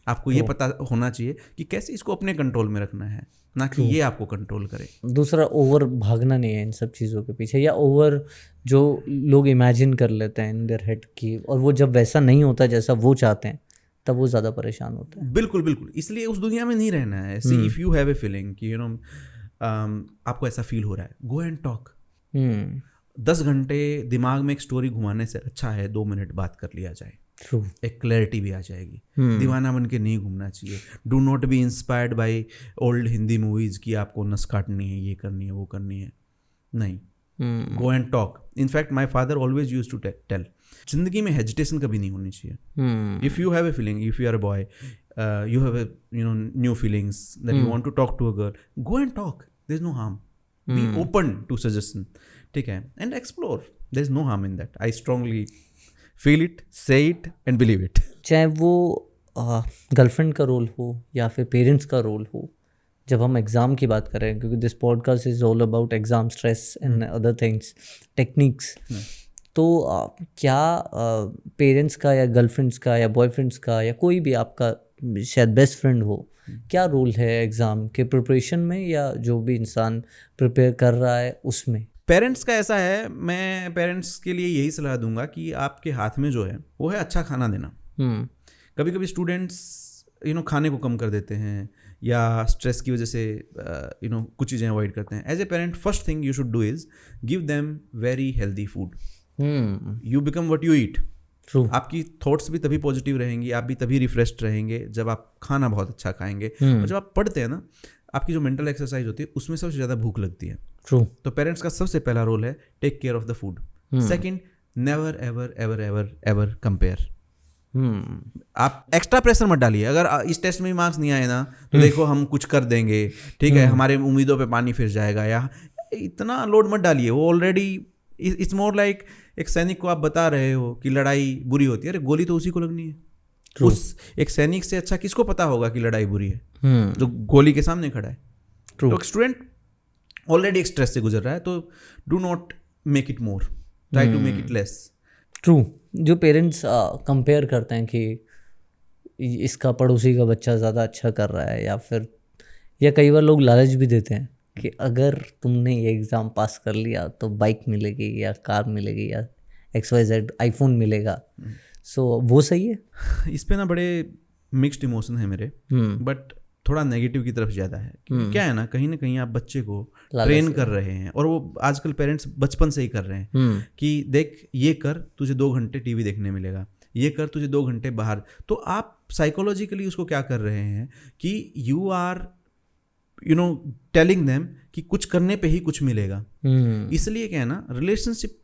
आपको ये पता होना चाहिए कि कैसे इसको अपने कंट्रोल में रखना है, ना कि ये आपको कंट्रोल करे। दूसरा, ओवर भागना नहीं है इन सब चीज़ों के पीछे, या ओवर जो लोग इमेजिन कर लेते हैं इन देयर हेड की, और वो जब वैसा नहीं होता जैसा वो चाहते हैं तब वो ज़्यादा परेशान होते हैं। बिल्कुल बिल्कुल, इसलिए उस दुनिया में नहीं रहना है। See if you have a feeling कि आपको ऐसा फील हो रहा है, गो एंड टॉक। 10 घंटे दिमाग में एक स्टोरी घुमाने से अच्छा है 2 मिनट बात कर लिया जाए। ट्रू। एक क्लैरिटी भी आ जाएगी। दीवाना बन के नहीं घूमना चाहिए। Do not be inspired by old Hindi movies की आपको नस काटनी है, ये करनी है, वो करनी है। नहीं, go and talk. In fact my father always use to tell, जिंदगी में हेजिटेशन कभी नहीं होनी चाहिए। If you have a feeling, if you are a boy, you have a new feelings that you want to talk to a girl, go and talk, there's no harm. Be open to suggestion, ठीक है, and explore, there's no harm in that. I strongly feel it, say it and believe it. चाहे वो girlfriend का role हो या फिर parents का role हो, जब हम एग्ज़ाम की बात करें, क्योंकि this podcast is all about exam stress and other things, techniques, तो क्या पेरेंट्स का या गर्लफ्रेंड्स का या बॉयफ्रेंड्स का या कोई भी आपका शायद बेस्ट फ्रेंड हो, क्या रोल है एग्ज़ाम के प्रिपरेशन में या जो भी इंसान प्रिपेयर कर रहा है उसमें? पेरेंट्स का ऐसा है, मैं पेरेंट्स के लिए यही सलाह दूंगा कि आपके हाथ में जो है वो है अच्छा खाना देना। कभी कभी स्टूडेंट्स खाने को कम कर देते हैं या स्ट्रेस की वजह से कुछ चीज़ें अवॉइड करते हैं। As a parent, first thing you should do is give them very healthy food. You become what you eat. True. आपकी थॉट्स भी तभी पॉजिटिव रहेंगी, आप भी तभी रिफ्रेश्ड रहेंगे जब आप खाना बहुत अच्छा खाएंगे। और जब आप पढ़ते हैं ना, आपकी जो मेंटल एक्सरसाइज होती है उसमें सबसे ज़्यादा भूख लगती है। True. तो पेरेंट्स का सबसे पहला रोल है take care of the food. Second, never ever ever ever ever compare. आप एक्स्ट्रा प्रेशर मत डालिए। अगर इस टेस्ट में मार्क्स नहीं आए ना तो देखो हम कुछ कर देंगे, ठीक है, हमारे उम्मीदों पे पानी फिर जाएगा, या इतना लोड मत डालिए। वो ऑलरेडी इट्स मोर लाइक एक सैनिक को आप बता रहे हो कि लड़ाई बुरी होती है, अरे गोली तो उसी को लगनी है। उस एक सैनिक से अच्छा किसको पता होगा कि लड़ाई बुरी है? जो गोली के सामने खड़ा है। तो स्टूडेंट ऑलरेडी एक स्ट्रेस से गुजर रहा है, तो do not make it more, try to make it less. True. जो पेरेंट्स कंपेयर करते हैं कि इसका पड़ोसी का बच्चा ज़्यादा अच्छा कर रहा है, या कई बार लोग लालच भी देते हैं कि अगर तुमने ये एग्ज़ाम पास कर लिया तो बाइक मिलेगी या कार मिलेगी या XYZ आईफोन मिलेगा। सो वो सही है? इस पे ना बड़े मिक्स्ड इमोशन है मेरे, बट थोड़ा नेगेटिव की तरफ ज़्यादा है। क्या है ना कहीं आप बच्चे को ट्रेन कर रहे हैं, और वो आजकल पेरेंट्स बचपन से ही कर रहे हैं कि देख ये कर, तुझे 2 घंटे टीवी देखने मिलेगा, ये कर, तुझे 2 घंटे बाहर। तो आप साइकोलॉजिकली उसको क्या कर रहे हैं कि यू आर टेलिंग देम कि कुछ करने पे ही कुछ मिलेगा। इसलिए क्या है ना, रिलेशनशिप,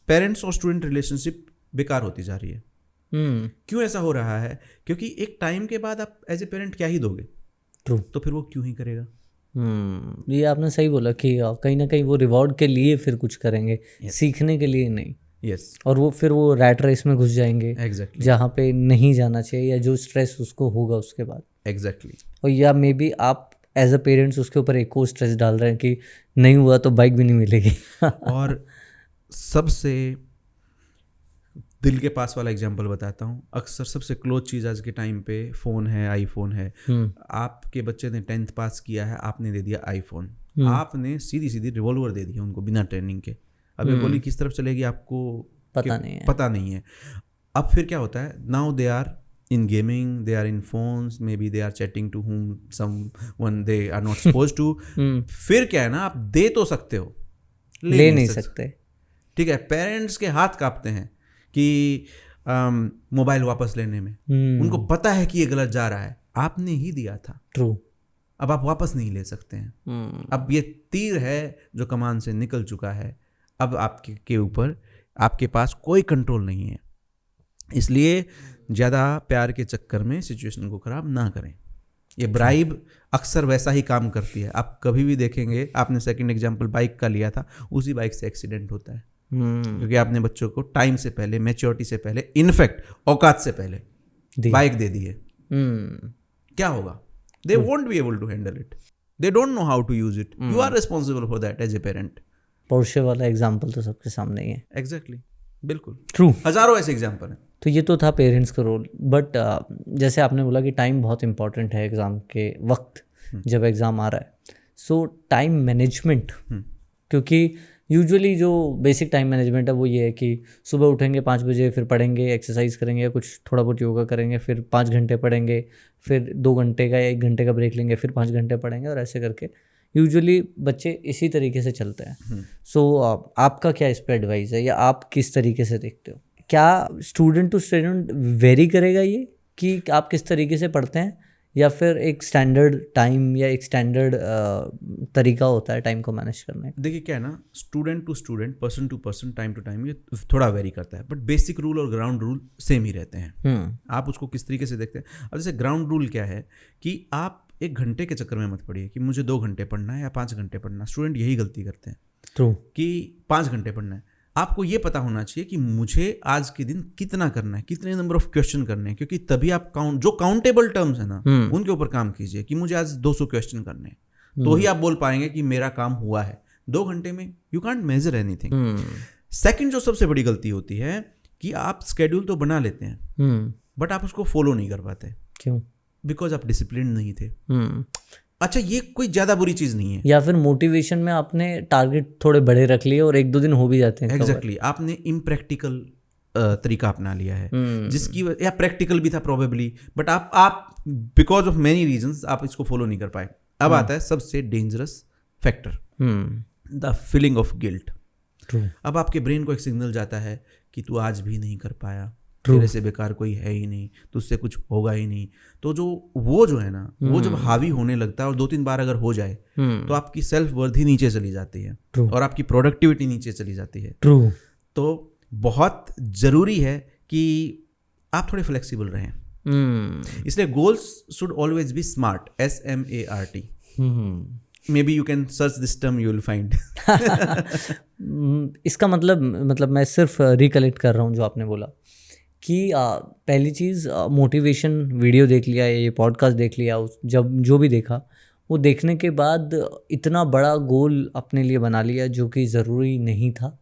पेरेंट्स और स्टूडेंट रिलेशनशिप बेकार होती जा रही है। क्यों ऐसा हो रहा है? क्योंकि एक टाइम के बाद आप एज ए पेरेंट क्या ही दोगे। ट्रू। तो फिर वो क्यों ही करेगा? ये आपने सही बोला कि कहीं ना कहीं वो रिवॉर्ड के लिए फिर कुछ करेंगे, सीखने के लिए नहीं। यस। और वो फिर वो रैट रेस में घुस जाएंगे। एग्जैक्टली। जहाँ पे नहीं जाना चाहिए, या जो स्ट्रेस उसको होगा उसके बाद। एग्जैक्टली। और या मे बी आप एज अ पेरेंट्स उसके ऊपर एक और स्ट्रेस डाल रहे हैं कि नहीं हुआ तो बाइक भी नहीं मिलेगी। और सबसे दिल के पास वाला एग्जांपल बताता हूँ। अक्सर सबसे क्लोज चीज़ आज के टाइम पे फ़ोन है, आईफोन है। आपके बच्चे ने 10th पास किया है, आपने दे दिया आईफोन। आपने सीधी सीधी रिवॉल्वर दे दिया उनको बिना ट्रेनिंग के। अब ये गोली किस तरफ चलेगी आपको पता नहीं है। अब फिर क्या होता है, now they are in gaming, they are in phones, maybe they are chatting to whom someone they are not supposed to. फिर क्या है ना, आप दे तो सकते हो, ले नहीं सकते। ठीक है, पेरेंट्स के हाथ कांपते हैं कि मोबाइल वापस लेने में। उनको पता है कि ये गलत जा रहा है, आपने ही दिया था। ट्रू। अब आप वापस नहीं ले सकते हैं। अब ये तीर है जो कमान से निकल चुका है, अब आपके ऊपर, आपके पास कोई कंट्रोल नहीं है। इसलिए ज़्यादा प्यार के चक्कर में सिचुएशन को ख़राब ना करें। ये ब्राइब अक्सर वैसा ही काम करती है। आप कभी भी देखेंगे, आपने सेकंड एग्जांपल बाइक का लिया था, उसी बाइक से एक्सीडेंट होता है। क्योंकि आपने बच्चों को टाइम से पहले, मैच्योरिटी से पहले, इनफैक्ट औकात से पहले बाइक दे दी है। क्या होगा? They won't be able to handle it, they don't know how to use it. You are responsible for that as a parent. Porsche वाला एग्जाम्पल तो सबके सामने ही है। एग्जैक्टली। बिल्कुल, ट्रू। हजारों ऐसे एग्जाम्पल हैं। तो ये तो था पेरेंट्स का रोल, बट जैसे आपने बोला कि टाइम बहुत इंपॉर्टेंट है एग्ज़ाम के वक्त जब एग्ज़ाम आ रहा है, सो टाइम मैनेजमेंट, क्योंकि यूजुअली जो बेसिक टाइम मैनेजमेंट है वो ये है कि सुबह उठेंगे 5 बजे, फिर पढ़ेंगे, एक्सरसाइज करेंगे या कुछ थोड़ा बहुत योगा करेंगे, फिर 5 घंटे पढ़ेंगे, फिर 2 घंटे का या 1 घंटे का ब्रेक लेंगे, फिर 5 घंटे पढ़ेंगे, और ऐसे करके यूजुअली बच्चे इसी तरीके से चलते हैं। सो आपका क्या इस पर एडवाइस है, या आप किस तरीके से देखते हो? क्या स्टूडेंट टू स्टूडेंट वेरी करेगा ये कि आप किस तरीके से पढ़ते हैं, या फिर एक स्टैंडर्ड टाइम या एक स्टैंडर्ड तरीका होता है टाइम को मैनेज करने का? देखिए क्या है ना, student to student, person to person, time to time, ये थोड़ा वेरी करता है, बट बेसिक रूल और ग्राउंड रूल सेम ही रहते हैं। आप उसको किस तरीके से देखते हैं? अब जैसे ग्राउंड रूल क्या है कि आप 1 घंटे के चक्कर में मत पढ़िए कि मुझे 2 घंटे पढ़ना है या 5 घंटे पढ़ना है। स्टूडेंट यही गलती करते हैं ट्रू। कि 5 घंटे पढ़ना है। आपको ये पता होना चाहिए कि मुझे आज के दिन कितना करना है, कितने नंबर ऑफ क्वेश्चन करने हैं, क्योंकि तभी आप जो काउंटेबल टर्म्स है ना उनके ऊपर काम कीजिए कि मुझे आज 200 क्वेश्चन करने हैं, तो ही आप बोल पाएंगे कि मेरा काम हुआ है। 2 घंटे में you can't measure anything. Second जो सबसे बड़ी गलती होती है कि आप स्केड्यूल तो बना लेते हैं बट आप उसको फॉलो नहीं कर पाते। क्यों? बिकॉज आप डिसिप्लिन नहीं थे। अच्छा, ये कोई ज़्यादा बुरी चीज़ नहीं है। या फिर मोटिवेशन में आपने टारगेट थोड़े बड़े रख लिए और 1-2 दिन हो भी जाते हैं। एग्जैक्टली, आपने इम्प्रैक्टिकल तरीका अपना लिया है, जिसकी या प्रैक्टिकल भी था प्रोबेबली, बट आप बिकॉज ऑफ मेनी रीजंस आप इसको फॉलो नहीं कर पाए। अब आता है सबसे dangerous factor, the feeling of guilt. अब आपके ब्रेन को एक सिग्नल जाता है कि तू आज भी नहीं कर पाया, तेरे से बेकार कोई है ही नहीं, तुझसे कुछ होगा ही नहीं। तो जो है ना, वो जब हावी होने लगता है और 2-3 बार अगर हो जाए तो आपकी सेल्फ वर्थ ही नीचे चली जाती है और आपकी प्रोडक्टिविटी नीचे चली जाती है। ट्रू। तो बहुत ज़रूरी है कि आप थोड़े फ्लेक्सिबल रहें। इसलिए goals should always be smart, SMART। May be you can search this term, you will find. इसका मतलब मैं सिर्फ रिकलेक्ट कर रहा हूँ जो आपने बोला कि पहली चीज़ मोटिवेशन वीडियो देख लिया, ये पॉडकास्ट देख लिया, जब जो भी देखा वो देखने के बाद इतना बड़ा गोल अपने लिए बना लिया जो कि ज़रूरी नहीं था,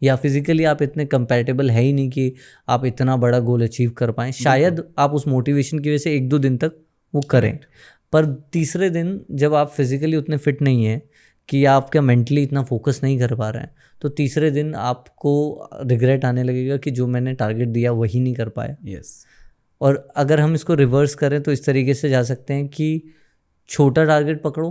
या फिज़िकली आप इतने कंपैटिबल है ही नहीं कि आप इतना बड़ा गोल अचीव कर पाएँ। शायद आप उस मोटिवेशन की वजह से 1-2 दिन तक वो करें, पर तीसरे दिन जब आप फिज़िकली उतने फिट नहीं हैं कि आपका मेंटली इतना फोकस नहीं कर पा रहे हैं, तो तीसरे दिन आपको रिग्रेट आने लगेगा कि जो मैंने टारगेट दिया वही नहीं कर पाया। यस। और अगर हम इसको रिवर्स करें तो इस तरीके से जा सकते हैं कि छोटा टारगेट पकड़ो,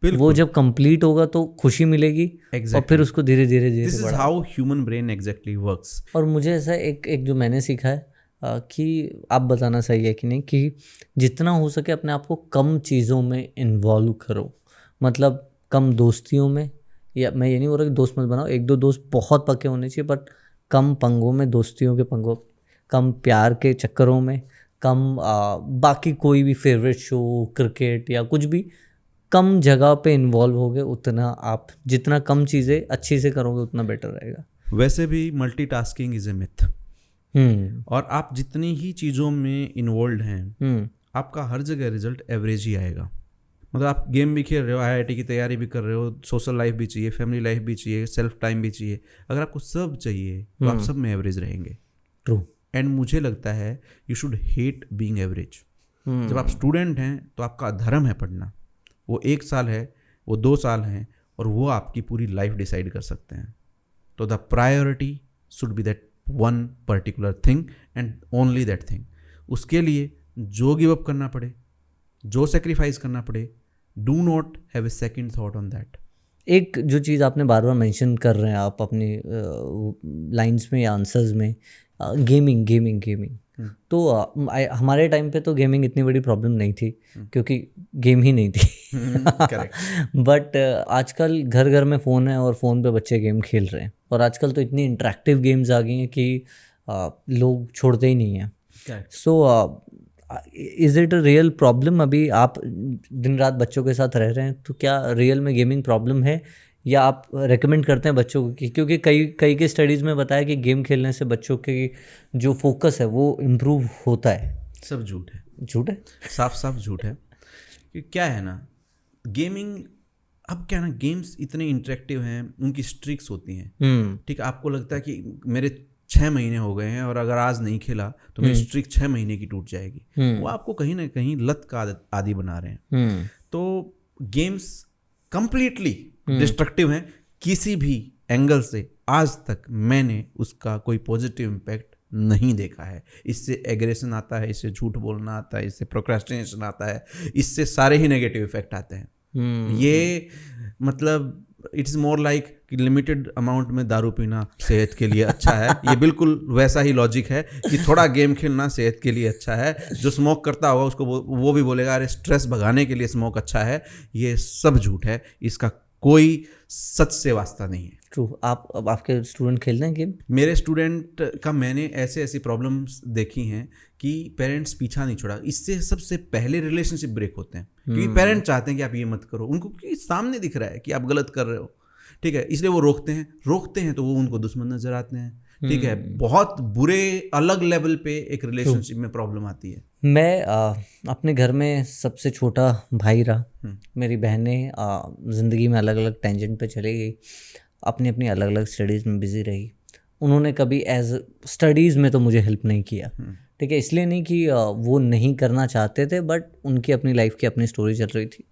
वो जब कंप्लीट होगा तो खुशी मिलेगी, और फिर उसको धीरे धीरे this is how human brain exactly works. और मुझे ऐसा एक जो मैंने सीखा है कि आप बताना सही है कि नहीं, कि जितना हो सके अपने आप को कम चीज़ों में इन्वॉल्व करो। मतलब कम दोस्तियों में, या मैं ये नहीं बोल रहा कि दोस्त मत बनाओ, 1-2 दोस्त बहुत पक्के होने चाहिए, बट कम पंगों में, दोस्तियों के पंगों, कम प्यार के चक्करों में, कम बाकी कोई भी फेवरेट शो, क्रिकेट या कुछ भी, कम जगह पे इन्वॉल्व होगे, उतना आप जितना कम चीज़ें अच्छी से करोगे उतना बेटर रहेगा। वैसे भी मल्टीटास्किंग इज ए मिथ। और आप जितनी ही चीज़ों में इन्वॉल्व हैं आपका हर जगह रिजल्ट एवरेज ही आएगा। मतलब आप गेम भी खेल रहे हो, IIT की तैयारी भी कर रहे हो, सोशल लाइफ भी चाहिए, फैमिली लाइफ भी चाहिए, सेल्फ टाइम भी चाहिए, अगर आपको सब चाहिए तो आप सब में एवरेज रहेंगे। ट्रू। एंड मुझे लगता है you should hate being average. जब आप स्टूडेंट हैं तो आपका धर्म है पढ़ना। वो 1 साल है, वो 2 साल हैं, और वो आपकी पूरी लाइफ डिसाइड कर सकते हैं। तो the priority should be that one particular thing and only that thing. उसके लिए जो गिव अप करना पड़े, जो सेक्रीफाइस करना पड़े, do not have a second thought on that. एक जो चीज़ आपने बार बार मेंशन कर रहे हैं आप अपनी लाइंस में या आंसर्स में, गेमिंग। तो हमारे टाइम पे तो गेमिंग इतनी बड़ी प्रॉब्लम नहीं थी क्योंकि गेम ही नहीं थी। बट आजकल घर घर में फ़ोन है और फ़ोन पे बच्चे गेम खेल रहे हैं, और आजकल तो इतनी इंटरेक्टिव गेम्स आ गई हैं कि लोग छोड़ते ही नहीं हैं। So is it a real problem? अभी आप दिन रात बच्चों के साथ रह रहे हैं, तो क्या रियल में गेमिंग प्रॉब्लम है, या आप रेकमेंड करते हैं बच्चों को? क्योंकि कई के स्टडीज़ में बताया कि गेम खेलने से बच्चों की जो फोकस है वो इम्प्रूव होता है। सब झूठ है। झूठ है? साफ झूठ है। कि क्या है ना, गेमिंग, अब क्या है ना, गेम्स इतने इंटरेक्टिव हैं, उनकी स्ट्रिक्स होती हैं। ठीक है, आपको लगता है कि मेरे 6 महीने हो गए हैं और अगर आज नहीं खेला तो मेरी स्ट्रिक 6 महीने की टूट जाएगी, वो आपको कहीं ना कहीं लत का आदी बना रहे हैं। तो गेम्स कंप्लीटली डिस्ट्रक्टिव हैं किसी भी एंगल से। आज तक मैंने उसका कोई पॉजिटिव इम्पैक्ट नहीं देखा है। इससे एग्रेशन आता है, इससे झूठ बोलना आता है, इससे प्रोक्रेस्टिनेशन आता है, इससे सारे ही नेगेटिव इफेक्ट आते हैं। ये मतलब इट्स मोर लाइक कि लिमिटेड अमाउंट में दारू पीना सेहत के लिए अच्छा है। ये बिल्कुल वैसा ही लॉजिक है कि थोड़ा गेम खेलना सेहत के लिए अच्छा है। जो स्मोक करता होगा उसको वो भी बोलेगा अरे स्ट्रेस भगाने के लिए स्मोक अच्छा है। ये सब झूठ है, इसका कोई सच से वास्ता नहीं है। ट्रू। अब आपके स्टूडेंट खेलते हैं गेम? मेरे स्टूडेंट का मैंने ऐसी प्रॉब्लम्स देखी हैं कि पेरेंट्स पीछा नहीं छोड़ा। इससे सबसे पहले रिलेशनशिप ब्रेक होते हैं क्योंकि पेरेंट चाहते हैं कि आप ये मत करो, उनको क्योंकि सामने दिख रहा है कि आप गलत कर रहे हो, ठीक है, इसलिए वो रोकते हैं तो वो उनको दुश्मन नजर आते हैं, ठीक है। बहुत बुरे अलग लेवल पे एक रिलेशनशिप में प्रॉब्लम आती है। मैं अपने घर में सबसे छोटा भाई रहा। मेरी बहनें ज़िंदगी में अलग अलग टेंजेंट पे चली गई, अपनी अपनी अलग अलग स्टडीज़ में बिजी रही। उन्होंने कभी एज स्टडीज़ में तो मुझे हेल्प नहीं किया, ठीक है, इसलिए नहीं कि वो नहीं करना चाहते थे, बट उनकी अपनी लाइफ की अपनी स्टोरी चल रही थी।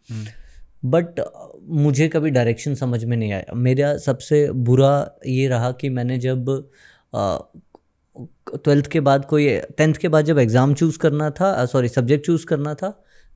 बट मुझे कभी डायरेक्शन समझ में नहीं आया। मेरा सबसे बुरा ये रहा कि मैंने जब 12th के बाद 10th के बाद जब एग्ज़ाम चूज़ करना था, सब्जेक्ट चूज़ करना था,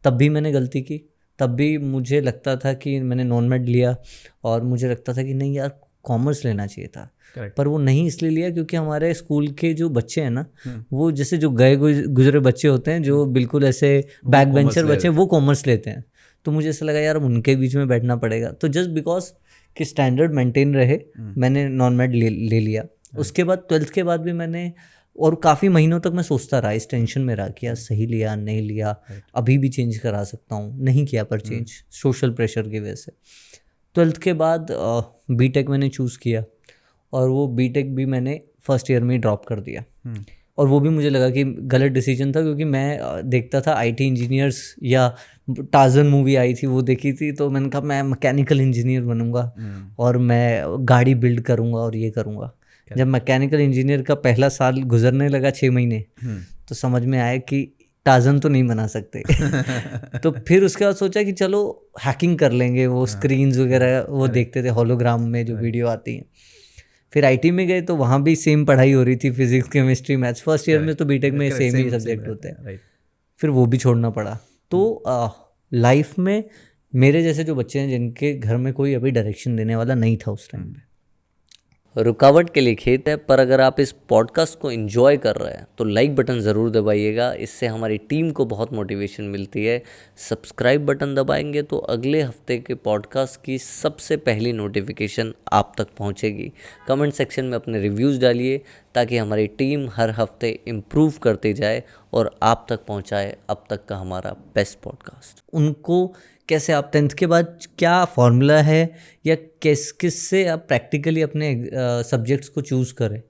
तब भी मैंने गलती की। तब भी मुझे लगता था कि मैंने नॉन मेड लिया और मुझे लगता था कि नहीं यार कॉमर्स लेना चाहिए था। Correct. पर वो नहीं इसलिए लिया क्योंकि हमारे स्कूल के जो बच्चे हैं ना, वो जैसे जो गए गुजरे बच्चे होते हैं जो बिल्कुल ऐसे बैक बेंचर बच्चे, वो कॉमर्स लेते हैं। तो मुझे ऐसा लगा यार उनके बीच में बैठना पड़ेगा, तो जस्ट बिकॉज कि स्टैंडर्ड मेंटेन रहे मैंने नॉन मेड ले लिया। उसके बाद 12th के बाद भी मैंने, और काफ़ी महीनों तक मैं सोचता रहा, इस टेंशन में रहा कि यार सही लिया नहीं लिया, अभी भी चेंज करा सकता हूँ, नहीं किया पर चेंज सोशल प्रेशर की वजह से। 12th के बाद बीटेक मैंने चूज़ किया और वो बीटेक भी मैंने फर्स्ट ईयर में ही ड्रॉप कर दिया। और वो भी मुझे लगा कि गलत डिसीजन था क्योंकि मैं देखता था आईटी इंजीनियर्स, या टार्ज़न मूवी आई थी वो देखी थी, तो मैंने कहा मैं मैकेनिकल इंजीनियर बनूंगा और मैं गाड़ी बिल्ड करूंगा और ये करूंगा। जब मैकेनिकल इंजीनियर का पहला साल गुजरने लगा 6 महीने, तो समझ में आया कि टार्ज़न तो नहीं बना सकते। तो फिर उसके बाद सोचा कि चलो हैकिंग कर लेंगे, वो स्क्रीन्स वगैरह वो देखते थे होलोग्राम में जो वीडियो आती हैं। फिर आईटी में गए तो वहाँ भी सेम पढ़ाई हो रही थी, physics chemistry maths. First year में तो बीटेक में सेम ही सब्जेक्ट होते हैं, फिर वो भी छोड़ना पड़ा। तो लाइफ में मेरे जैसे जो बच्चे हैं जिनके घर में कोई अभी डायरेक्शन देने वाला नहीं था उस टाइम पे, रुकावट के लिए खेत है। पर अगर आप इस पॉडकास्ट को एंजॉय कर रहे हैं तो लाइक बटन ज़रूर दबाइएगा, इससे हमारी टीम को बहुत मोटिवेशन मिलती है। सब्सक्राइब बटन दबाएंगे तो अगले हफ्ते के पॉडकास्ट की सबसे पहली नोटिफिकेशन आप तक पहुंचेगी। कमेंट सेक्शन में अपने रिव्यूज़ डालिए ताकि हमारी टीम हर हफ्ते इम्प्रूव करती जाए और आप तक पहुंचाए अब तक का हमारा बेस्ट पॉडकास्ट। उनको कैसे आप 10th के बाद क्या फॉर्मूला है या किससे आप प्रैक्टिकली अपने सब्जेक्ट्स को चूज़ करें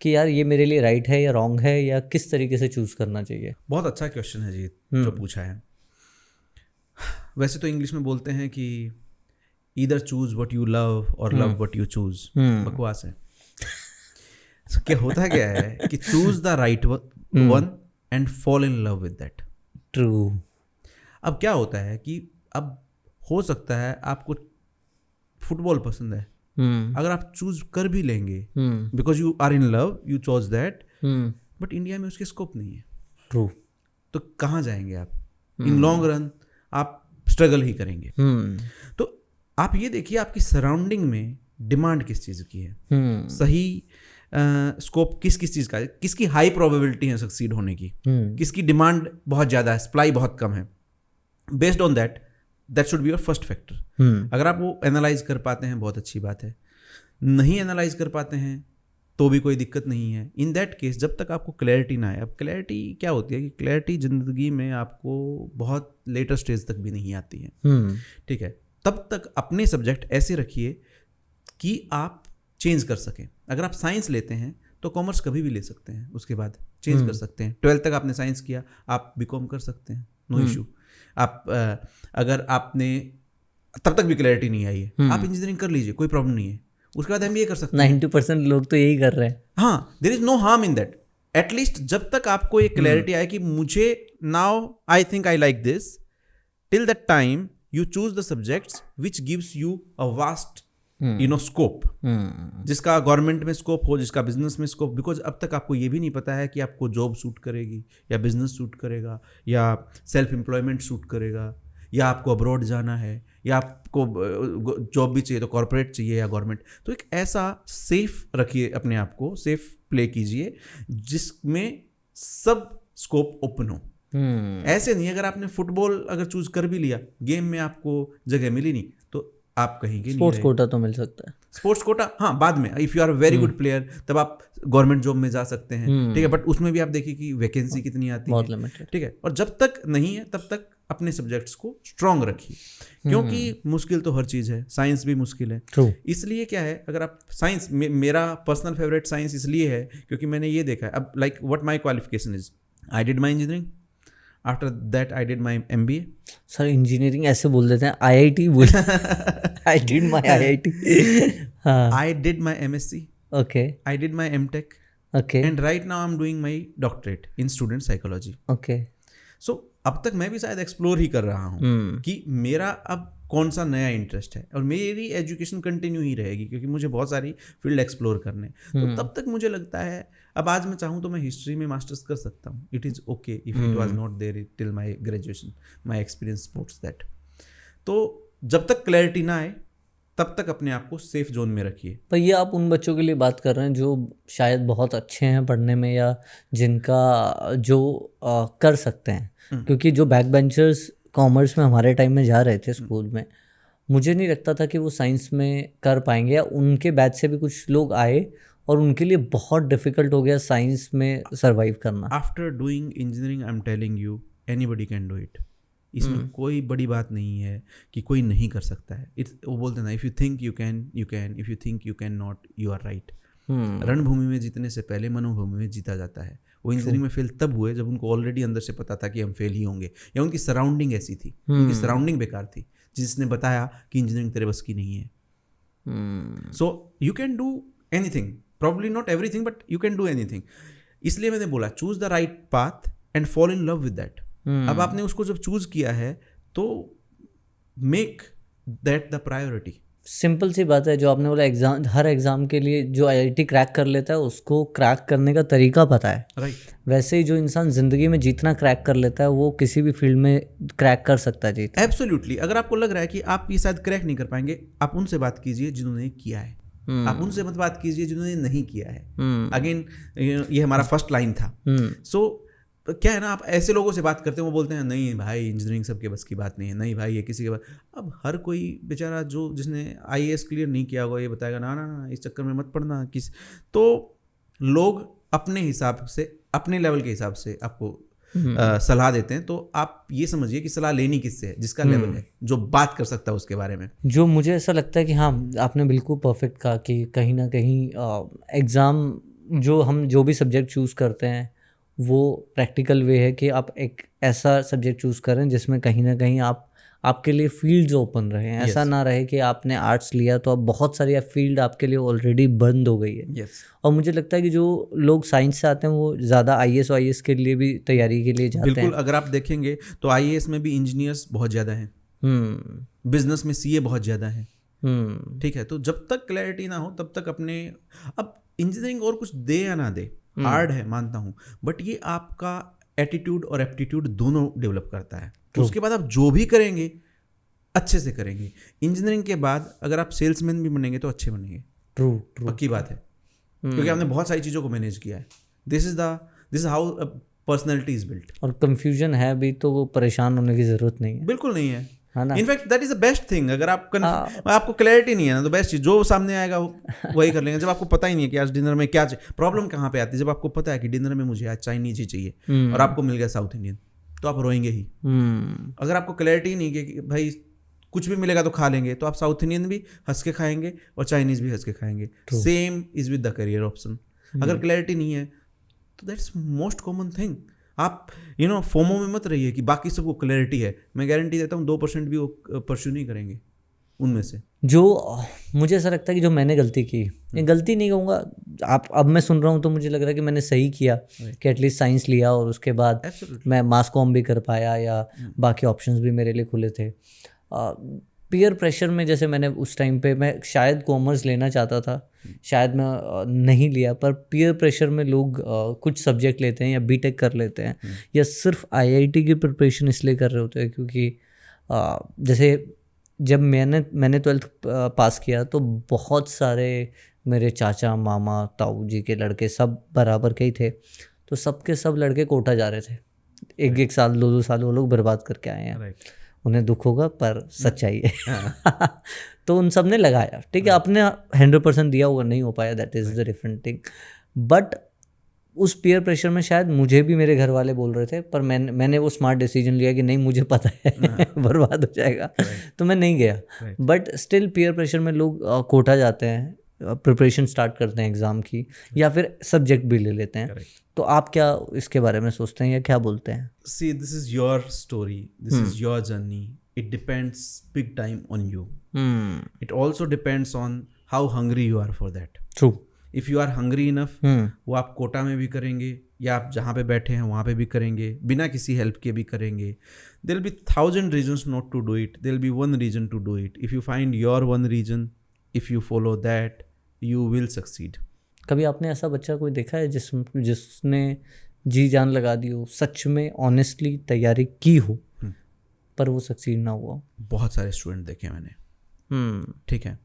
कि यार ये मेरे लिए राइट है या रॉन्ग है, या किस तरीके से चूज़ करना चाहिए? बहुत अच्छा क्वेश्चन है जी जो पूछा है। वैसे तो इंग्लिश में बोलते हैं कि either choose what you love और लव व्हाट यू चूज। बकवास है। क्या होता क्या है कि choose the right one and fall in love with that. True. अब क्या होता है कि अब हो सकता है आपको फुटबॉल पसंद है, अगर आप चूज कर भी लेंगे because you are in love, you chose that, but India में उसके स्कोप नहीं है। ट्रू। तो कहाँ जाएंगे आप? इन लॉन्ग रन आप स्ट्रगल ही करेंगे। तो आप ये देखिए आपकी सराउंडिंग में डिमांड किस चीज़ की है, सही स्कोप किस चीज़ का है, किसकी हाई प्रोबेबिलिटी है सक्सीड होने की, किसकी डिमांड बहुत ज़्यादा है, सप्लाई बहुत कम है। Based on that should be your first factor. अगर आप वो एनालाइज कर पाते हैं बहुत अच्छी बात है, नहीं एनालाइज कर पाते हैं तो भी कोई दिक्कत नहीं है। इन दैट केस जब तक आपको क्लैरिटी ना आए, अब क्लैरिटी क्या होती है कि क्लैरिटी ज़िंदगी में आपको बहुत लेटर स्टेज तक भी नहीं आती है, ठीक है। तब तक अपने सब्जेक्ट ऐसे रखिए कि आप चेंज कर सकें। अगर आप साइंस लेते हैं तो कॉमर्स कभी भी ले सकते हैं, उसके बाद चेंज कर सकते हैं। 12th तक आपने साइंस किया, आप बीकॉम कर सकते हैं, नो इशू। आप अगर आपने तब तक भी क्लैरिटी नहीं आई है, आप इंजीनियरिंग कर लीजिए, कोई प्रॉब्लम नहीं है। उसके बाद MBA कर सकते हैं। 90% लोग तो यही कर रहे हैं। हाँ, there is no harm in that. At least जब तक आपको ये क्लैरिटी आए कि मुझे now I think I like this, till that time you choose the subjects which gives you a vast scope, जिसका गवर्नमेंट में स्कोप हो, जिसका बिजनेस में स्कोप। बिकॉज अब तक आपको ये भी नहीं पता है कि आपको जॉब सूट करेगी या बिजनेस सूट करेगा या सेल्फ एम्प्लॉयमेंट सूट करेगा, या आपको अब्रॉड जाना है, या आपको जॉब भी चाहिए तो कॉर्पोरेट चाहिए या गवर्नमेंट। तो एक ऐसा सेफ रखिए, अपने आप को सेफ प्ले कीजिए जिसमें सब स्कोप ओपन हो। ऐसे नहीं, अगर आपने फुटबॉल अगर चूज कर भी लिया, गेम में आपको जगह मिली नहीं, तो आप कहीं के स्पोर्ट्स कोटा तो मिल सकता है। स्पोर्ट्स कोटा, हाँ, बाद में if you are very good player तब आप गवर्नमेंट जॉब में जा सकते हैं, ठीक है। बट उसमें भी आप देखिए कि वैकेंसी कितनी आती है, ठीक है। और जब तक नहीं है तब तक अपने सब्जेक्ट्स को स्ट्रांग रखिए, क्योंकि मुश्किल तो हर चीज़ है, साइंस भी मुश्किल है। इसलिए क्या है, अगर आप साइंस, मेरा पर्सनल फेवरेट साइंस इसलिए है क्योंकि मैंने ये देखा है। अब like what my qualification is, I did my engineering, after that I did my MBA। Sir engineering ऐसे बोल देते हैं, IIT बोल आई डिड माय IIT। हाँ, I did my MSc, okay, I did my MTech, okay, and right now I am doing my doctorate in student psychology. Okay. So अब तक मैं भी शायद एक्सप्लोर ही कर रहा हूँ कि मेरा अब कौन सा नया इंटरेस्ट है, और मेरी एजुकेशन कंटिन्यू ही रहेगी क्योंकि मुझे बहुत सारी फील्ड एक्सप्लोर करने। तो तब तक मुझे लगता है, अब आज मैं चाहूँ तो मैं हिस्ट्री में मास्टर्स कर सकता हूँ। It is okay if it was not there till my graduation, my experience supports that. तो जब तक क्लैरिटी ना आए तब तक अपने आप को सेफ जोन में रखिए। पर ये आप उन बच्चों के लिए बात कर रहे हैं जो शायद बहुत अच्छे हैं पढ़ने में, या जिनका जो कर सकते हैं, क्योंकि जो बैक बेंचर्स कॉमर्स में हमारे टाइम में जा रहे थे स्कूल में, मुझे नहीं लगता था कि वो साइंस में कर पाएंगे, या उनके बैच से भी कुछ लोग आए और उनके लिए बहुत डिफिकल्ट हो गया साइंस में सरवाइव करना। After doing engineering I am telling you, anybody can do it. इसमें कोई बड़ी बात नहीं है कि कोई नहीं कर सकता है। वो बोलते हैं ना, if you think you can you can, if you think you can not you are right. रणभूमि में जीतने से पहले मनोभूमि में जीता जाता है। वो इंजीनियरिंग में फेल तब हुए जब उनको ऑलरेडी अंदर से पता था कि हम फेल ही होंगे, या उनकी सराउंडिंग ऐसी थी, उनकी सराउंडिंग बेकार थी जिसने बताया कि इंजीनियरिंग तेरे बस की नहीं है। So you can do anything, probably not everything but you can do anything. इसलिए मैंने बोला choose the right path and fall in love with that. अब आपने उसको जब चूज किया है तो make that the priority. Simple सी बात है, जो आपने बोला एग्जाम, हर एग्जाम के लिए जो IIT क्रैक कर लेता है उसको क्रैक करने का तरीका पता है, राइट। वैसे ही जो इंसान जिंदगी में जीतना क्रैक कर लेता है वो किसी भी फील्ड में क्रैक कर सकता है जीतना। एब्सोल्युटली। अगर आपको लग रहा है कि आप ये शायद क्रैक नहीं कर पाएंगे, आप उनसे बात कीजिए जिन्होंने किया है। आप उनसे मत बात कीजिए जिन्होंने नहीं किया है। अगेन ये हमारा फर्स्ट लाइन था। सो क्या है ना, आप ऐसे लोगों से बात करते हैं, वो बोलते हैं नहीं भाई इंजीनियरिंग सबके बस की बात नहीं है, नहीं भाई ये किसी के बस। अब हर कोई बेचारा जो जिसने IAS क्लियर नहीं किया होगा ये बताएगा ना ना ना इस चक्कर में मत पड़ना किस। तो लोग अपने हिसाब से, अपने लेवल के हिसाब से आपको सलाह देते हैं। तो आप ये समझिए कि सलाह लेनी किससे है, जिसका लेवल है, जो बात कर सकता है उसके बारे में। जो मुझे ऐसा लगता है कि हाँ, आपने बिल्कुल परफेक्ट कहा कि कहीं ना कहीं एग्ज़ाम जो हम जो भी सब्जेक्ट चूज़ करते हैं वो प्रैक्टिकल वे है कि आप एक ऐसा सब्जेक्ट चूज़ करें जिसमें कहीं ना कहीं आपके लिए फील्ड्स ओपन रहे। ऐसा ना रहे कि आपने आर्ट्स लिया तो अब बहुत सारी फील्ड आपके लिए ऑलरेडी बंद हो गई है। और मुझे लगता है कि जो लोग साइंस से आते हैं वो ज़्यादा IAS के लिए भी तैयारी के लिए जाते हैं। बिल्कुल, अगर आप देखेंगे तो IAS में भी इंजीनियर्स बहुत ज़्यादा हैं, बिजनेस में CA बहुत ज़्यादा है, ठीक है। तो जब तक क्लैरिटी ना हो तब तक अपने, अब इंजीनियरिंग और कुछ दे या ना दे, हार्ड है मानता हूँ, बट ये आपका एटीट्यूड और एप्टीट्यूड दोनों डेवलप करता है। तो उसके बाद आप जो भी करेंगे अच्छे से करेंगे। इंजीनियरिंग के बाद अगर आप सेल्समैन भी बनेंगे तो अच्छे बनेंगे। ट्रू, पक्की बात है, क्योंकि आपने बहुत सारी चीज़ों को मैनेज किया है। This is how personality is built. और कंफ्यूजन है भी तो वो परेशान होने की जरूरत नहीं है, बिल्कुल नहीं है। In fact that is the best thing. अगर आपको क्लैरिटी नहीं है ना तो बेस्ट चीज जो सामने आएगा वही कर लेंगे। जब आपको पता ही नहीं है कि आज डिनर में क्या चाहिए, प्रॉब्लम कहाँ पे आती है, जब आपको पता है कि डिनर में मुझे आज चाइनीज ही चाहिए और आपको मिल गया साउथ इंडियन, तो आप रोएंगे ही। अगर आपको क्लैरिटी नहीं है कि भाई कुछ भी मिलेगा तो खा लेंगे, तो आप साउथ इंडियन भी हंस के खाएंगे और चाइनीज भी हंस के खाएंगे। Same is with the career option. अगर क्लैरिटी नहीं है तो दैट्स मोस्ट कॉमन थिंग। आप फोमो में मत रहिए कि बाकी सबको क्लैरिटी है। मैं गारंटी देता हूँ 2% भी वो परस्यू नहीं करेंगे उनमें से। जो मुझे ऐसा लगता है कि जो मैंने गलती की, ये गलती नहीं कहूँगा, आप अब मैं सुन रहा हूँ तो मुझे लग रहा है कि मैंने सही किया कि एटलीस्ट साइंस लिया और उसके बाद मैं मास कॉम भी कर पाया या बाकी ऑप्शंस भी मेरे लिए खुले थे। पीयर प्रेशर में जैसे मैंने उस टाइम पे मैं शायद कॉमर्स लेना चाहता था, शायद मैं नहीं लिया, पर पीयर प्रेशर में लोग कुछ सब्जेक्ट लेते हैं या बीटेक कर लेते हैं या सिर्फ आईआईटी की प्रिपरेशन इसलिए कर रहे होते हैं क्योंकि जैसे जब मैंने 12th पास किया तो बहुत सारे मेरे चाचा मामा ताऊ जी के लड़के सब बराबर के ही थे, तो सबके सब लड़के कोटा जा रहे थे, एक साल 2 साल वो लोग बर्बाद करके आए हैं। उन्हें दुख होगा पर सच्चाई है। तो उन सब ने लगाया, ठीक है, अपने 100% दिया होगा, नहीं हो पाया, that is the different thing. But उस पीयर प्रेशर में शायद मुझे भी मेरे घर वाले बोल रहे थे, पर मैंने वो स्मार्ट डिसीजन लिया कि नहीं, मुझे पता है बर्बाद हो जाएगा, तो मैं नहीं गया। बट स्टिल पीयर प्रेशर में लोग कोटा जाते हैं, प्रिपरेशन स्टार्ट करते हैं एग्ज़ाम की, या फिर सब्जेक्ट भी ले लेते हैं। तो आप क्या इसके बारे में सोचते हैं या क्या बोलते हैं? See, this is your story, this is your journey. It depends big time on you. It also depends on how hungry you are for that. True. If you are hungry enough, वो आप कोटा में भी करेंगे या आप जहाँ पे बैठे हैं वहाँ पे भी करेंगे, बिना किसी हेल्प के भी करेंगे। There will be 1,000 reasons not to do it. There will be one reason to do it. If you find your one reason, if you follow that, you will succeed. कभी आपने ऐसा बच्चा कोई देखा है जिसने जी जान लगा दी हो, सच में ऑनेस्टली तैयारी की हो, पर वो सक्सीड ना हुआ? बहुत सारे स्टूडेंट देखे मैंने। ठीक है,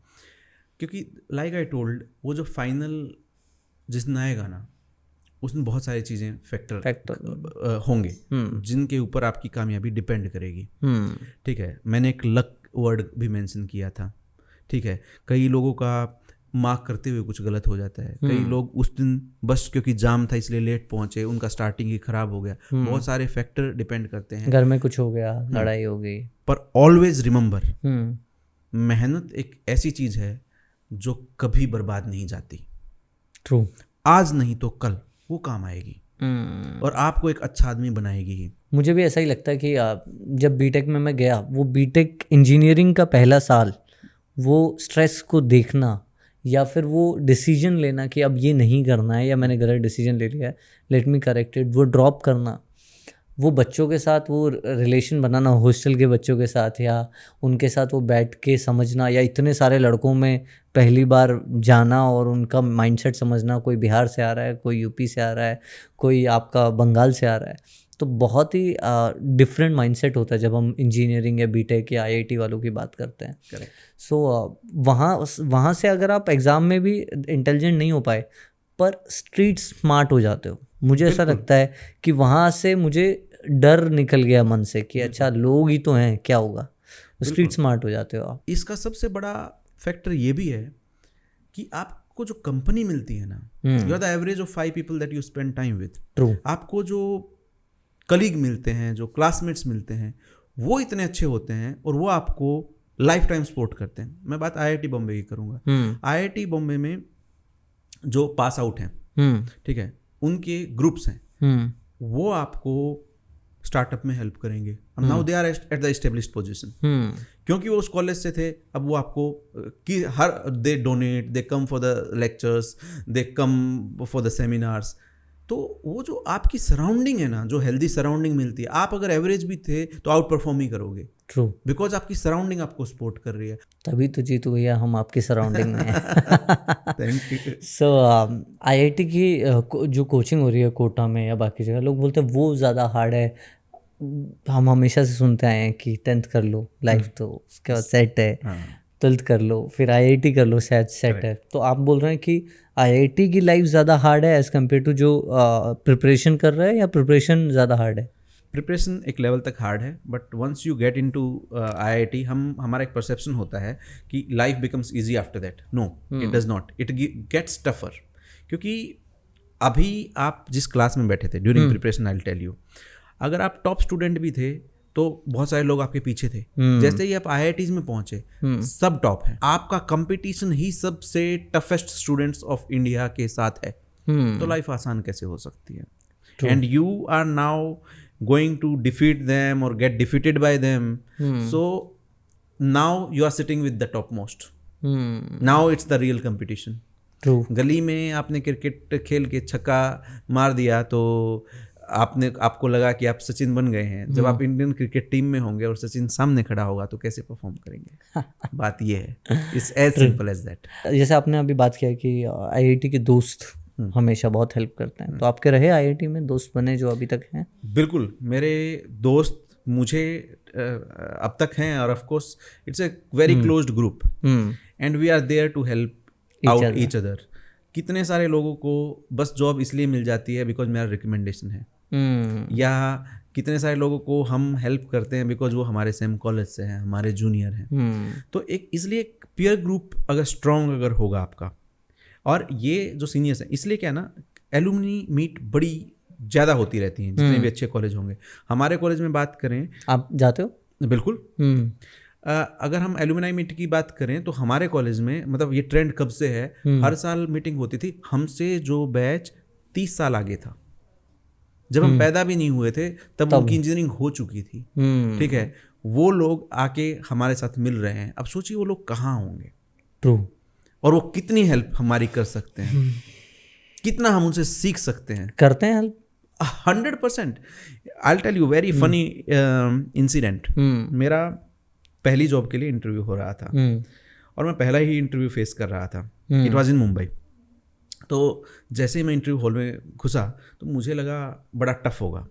क्योंकि लाइक आई टोल्ड, वो जो फाइनल जिस दिन आएगा ना, उसमें बहुत सारी चीज़ें फैक्टर होंगे जिनके ऊपर आपकी कामयाबी डिपेंड करेगी। ठीक है, मैंने एक लक वर्ड भी मेंशन किया था। ठीक है, कई लोगों का मार्क करते हुए कुछ गलत हो जाता है, कई लोग उस दिन बस क्योंकि जाम था इसलिए लेट पहुंचे, उनका स्टार्टिंग ही खराब हो गया। बहुत सारे फैक्टर डिपेंड करते हैं, घर में कुछ हो गया, लड़ाई हो गई। पर ऑलवेज रिमेंबर, मेहनत एक ऐसी चीज है जो कभी बर्बाद नहीं जाती। ट्रू। आज नहीं तो कल वो काम आएगी और आपको एक अच्छा आदमी बनाएगी ही। मुझे भी ऐसा ही लगता है कि जब बीटेक में मैं गया, वो बीटेक इंजीनियरिंग का पहला साल, वो स्ट्रेस को देखना या फिर वो डिसीजन लेना कि अब ये नहीं करना है या मैंने गलत डिसीजन ले लिया है, लेट मी करेक्ट इट, वो ड्रॉप करना, वो बच्चों के साथ वो रिलेशन बनाना, हॉस्टल के बच्चों के साथ या उनके साथ वो बैठ के समझना, या इतने सारे लड़कों में पहली बार जाना और उनका माइंडसेट समझना, कोई बिहार से आ रहा है, कोई यूपी से आ रहा है, कोई आपका बंगाल से आ रहा है, तो बहुत ही डिफरेंट माइंडसेट होता है जब हम इंजीनियरिंग या बीटेक या आईआईटी वालों की बात करते हैं। करेक्ट। सो वहाँ से अगर आप एग्ज़ाम में भी इंटेलिजेंट नहीं हो पाए पर स्ट्रीट स्मार्ट हो जाते हो, मुझे ऐसा लगता है कि वहाँ से मुझे डर निकल गया मन से कि अच्छा लोग ही तो हैं, क्या होगा, स्ट्रीट स्मार्ट हो जाते हो आप। इसका सबसे बड़ा फैक्टर ये भी है कि आपको जो कंपनी मिलती है ना, you are the average of 5 people that you spend time with. True. आपको जो कलीग मिलते हैं, जो क्लासमेट्स मिलते हैं, वो इतने अच्छे होते हैं और वो आपको लाइफ टाइम सपोर्ट करते हैं। मैं बात आईआईटी बॉम्बे की करूँगा। आईआईटी बॉम्बे में जो पास आउट हैं, ठीक है, उनके ग्रुप्स हैं, वो आपको स्टार्टअप में हेल्प करेंगे। अब now they are at the established position, क्योंकि वो उस कॉलेज से थे। अब वो आपको कि हर they donate, they come for the lectures, they come for the seminars. तो वो जो आपकी सराउंडिंग है ना, जो हेल्दी सराउंडिंग मिलती है, आप अगर एवरेज भी थे तो आउट परफॉर्म ही करोगे। ट्रू। बिकॉज आपकी सराउंडिंग आपको सपोर्ट कर रही है। तभी तो जीतू भैया हम आपकी सराउंडिंग में हैं। Thank you. सो आईआईटी की जो कोचिंग हो रही है कोटा में या बाकी जगह, लोग बोलते हैं वो ज़्यादा हार्ड है। हम हमेशा से सुनते आए हैं कि 10th कर लो, लाइफ तो उसके बाद सेट है, 12th कर लो, फिर आईआईटी कर लो, शायद सेट है। तो आप बोल रहे हैं कि आईआईटी की लाइफ ज़्यादा हार्ड है एज़ कम्पेयर टू जो प्रिपरेशन कर रहा है, या प्रिपरेशन ज़्यादा हार्ड है? प्रिपरेशन एक लेवल तक हार्ड है, but once you get into IIT, हमारा एक परसेप्शन होता है कि life becomes easy after that. No, it does not, it gets tougher. क्योंकि अभी आप जिस क्लास में बैठे थे during preparation, I will tell you, अगर आप टॉप स्टूडेंट भी थे तो बहुत सारे लोग आपके पीछे थे। जैसे ही आप आईआईटीज में पहुंचे, सब टॉप है, आपका कंपटीशन ही सबसे टफेस्ट स्टूडेंट्स ऑफ इंडिया के साथ है। तो लाइफ आसान कैसे हो सकती है? And you are now going to defeat them or get defeated by them. So now you are sitting with the top most, now it's the real competition. True. गली में आपने क्रिकेट खेल के छक्का मार दिया तो आपको लगा कि आप सचिन बन गए हैं। जब आप इंडियन क्रिकेट टीम में होंगे और सचिन सामने खड़ा होगा तो कैसे परफॉर्म करेंगे? बात ये है, it's as simple as that. जैसे आपने अभी बात किया कि आईआईटी के दोस्त हमेशा बहुत हेल्प करते हैं, तो आपके रहे आईआईटी में दोस्त बने जो अभी तक हैं? बिल्कुल, मेरे दोस्त मुझे अब तक हैं, और of course it's a very closed group and we are there to help out each other. कितने सारे लोगों को बस जॉब इसलिए मिल जाती है बिकॉज मेरा रिकमेंडेशन है, या कितने सारे लोगों को हम हेल्प करते हैं बिकॉज वो हमारे सेम कॉलेज से हैं, हमारे जूनियर हैं। तो एक इसलिए पीयर ग्रुप अगर स्ट्रॉन्ग अगर होगा आपका, और ये जो सीनियर्स हैं, इसलिए क्या है ना, एलुमनी मीट बड़ी ज़्यादा होती रहती हैं जितने भी अच्छे कॉलेज होंगे। हमारे कॉलेज में बात करें, आप जाते हो? बिल्कुल। अगर हम एलुमनाई मीट की बात करें तो हमारे कॉलेज में, मतलब ये ट्रेंड कब से है, हर साल मीटिंग होती थी। हमसे जो बैच 30 साल आगे था, जब हम पैदा भी नहीं हुए थे तब उनकी इंजीनियरिंग हो चुकी थी, ठीक है, वो लोग आके हमारे साथ मिल रहे हैं। अब सोचिए वो लोग कहाँ होंगे। ट्रू। और वो कितनी हेल्प हमारी कर सकते हैं, कितना हम उनसे सीख सकते हैं। करते हैं help 100%। I will tell you very funny incident. मेरा पहली जॉब के लिए इंटरव्यू हो रहा था और मैं पहला ही इंटरव्यू फेस कर रहा था। It was in Mumbai. तो जैसे ही मैं इंटरव्यू हॉल में घुसा तो मुझे लगा बड़ा टफ होगा।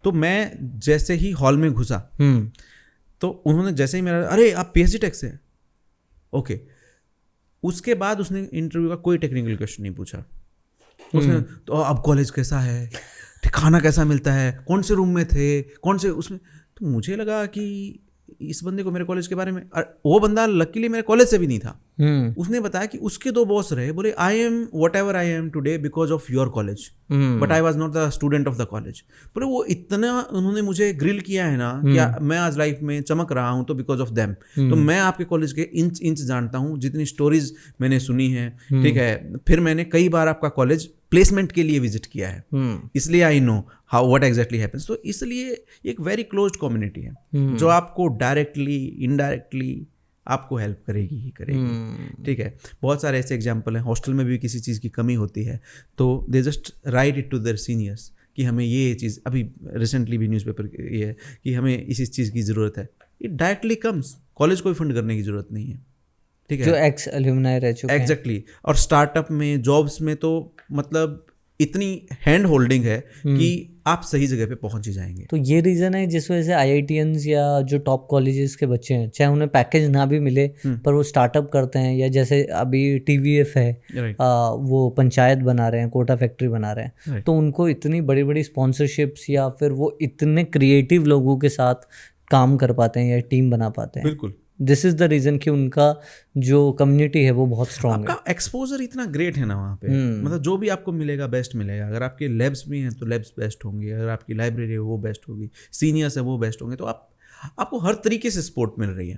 तो मैं जैसे ही हॉल में घुसा तो उन्होंने जैसे ही मेरा, अरे आप पीएचडी टेक से, ओके। उसके बाद उसने इंटरव्यू का कोई टेक्निकल क्वेश्चन नहीं पूछा। उसने तो अब कॉलेज कैसा है, खाना कैसा मिलता है, कौन से रूम में थे, कौन से उसमें। तो मुझे लगा कि इस बंदे को मेरे कॉलेज के बारे में, वो बंदा लकीली मेरे कॉलेज से भी नहीं था। उसने बताया कि उसके 2 बॉस रहे, बोले I am what ever I am today because of your college, but I was not the student of the college. बोले वो इतना उन्होंने मुझे ग्रिल किया है ना कि मैं आज लाइफ में चमक रहा हूँ तो बिकॉज ऑफ देम। तो मैं आपके कॉलेज के इंच इंच जानता हूँ, जितनी स्टोरीज मैंने सुनी है, ठीक है। फिर मैंने कई बार आपका कॉलेज प्लेसमेंट के लिए विजिट किया है, इसलिए I know how what exactly happens. तो इसलिए एक वेरी क्लोज्ड कम्युनिटी है जो आपको डायरेक्टली इनडायरेक्टली आपको हेल्प करेगी ही करेगी, ठीक है। बहुत सारे ऐसे एग्जाम्पल हैं। हॉस्टल में भी किसी चीज़ की कमी होती है तो they just write it to their seniors कि हमें ये चीज़, अभी रिसेंटली भी न्यूज़पेपर ये है कि हमें इस चीज़ की ज़रूरत है। इट डायरेक्टली कम्स, कॉलेज को फंड करने की ज़रूरत नहीं है, ठीक है, जो एक्स एल्यूमनाई रह चुके हैं। एग्जैक्टली। और स्टार्टअप में, जॉब्स में तो मतलब इतनी हैंड होल्डिंग है कि आप सही जगह पे पहुंच ही जाएंगे। तो ये रीज़न है जिस वजह से आईआईटीएंस या जो टॉप कॉलेजेस के बच्चे हैं, चाहे उन्हें पैकेज ना भी मिले पर वो स्टार्टअप करते हैं, या जैसे अभी टीवीएफ है, वो पंचायत बना रहे हैं, कोटा फैक्ट्री बना रहे हैं, तो उनको इतनी बड़ी बड़ी स्पॉन्सरशिप्स या फिर वो इतने क्रिएटिव लोगों के साथ काम कर पाते हैं या टीम बना पाते हैं। बिल्कुल, दिस इज द रीजन कि उनका जो कम्युनिटी है वो बहुत स्ट्रांग है। आपका एक्सपोजर इतना ग्रेट है ना वहाँ पे, मतलब जो भी आपको मिलेगा बेस्ट मिलेगा। अगर आपके लैब्स भी हैं तो लैब्स बेस्ट होंगे, अगर आपकी लाइब्रेरी है वो बेस्ट होगी, सीनियर्स है वो बेस्ट होंगे, तो आपको हर तरीके से सपोर्ट मिल रही है।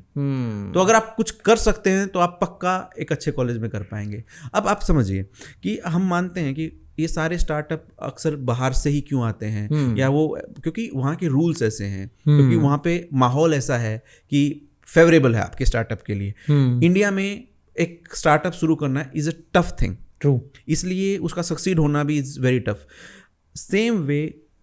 तो अगर आप कुछ कर सकते हैं तो आप पक्का एक अच्छे कॉलेज में कर पाएंगे। अब आप समझिए कि हम मानते हैं कि ये सारे स्टार्टअप अक्सर बाहर से ही क्यों आते हैं, या वो क्योंकि वहाँ के रूल्स ऐसे हैं, क्योंकि वहाँ पे माहौल ऐसा है कि फेवरेबल है आपके स्टार्टअप के लिए। इंडिया में एक स्टार्टअप शुरू करना is a tough thing, true, इसलिए उसका सक्सीड होना भी is very tough. Same way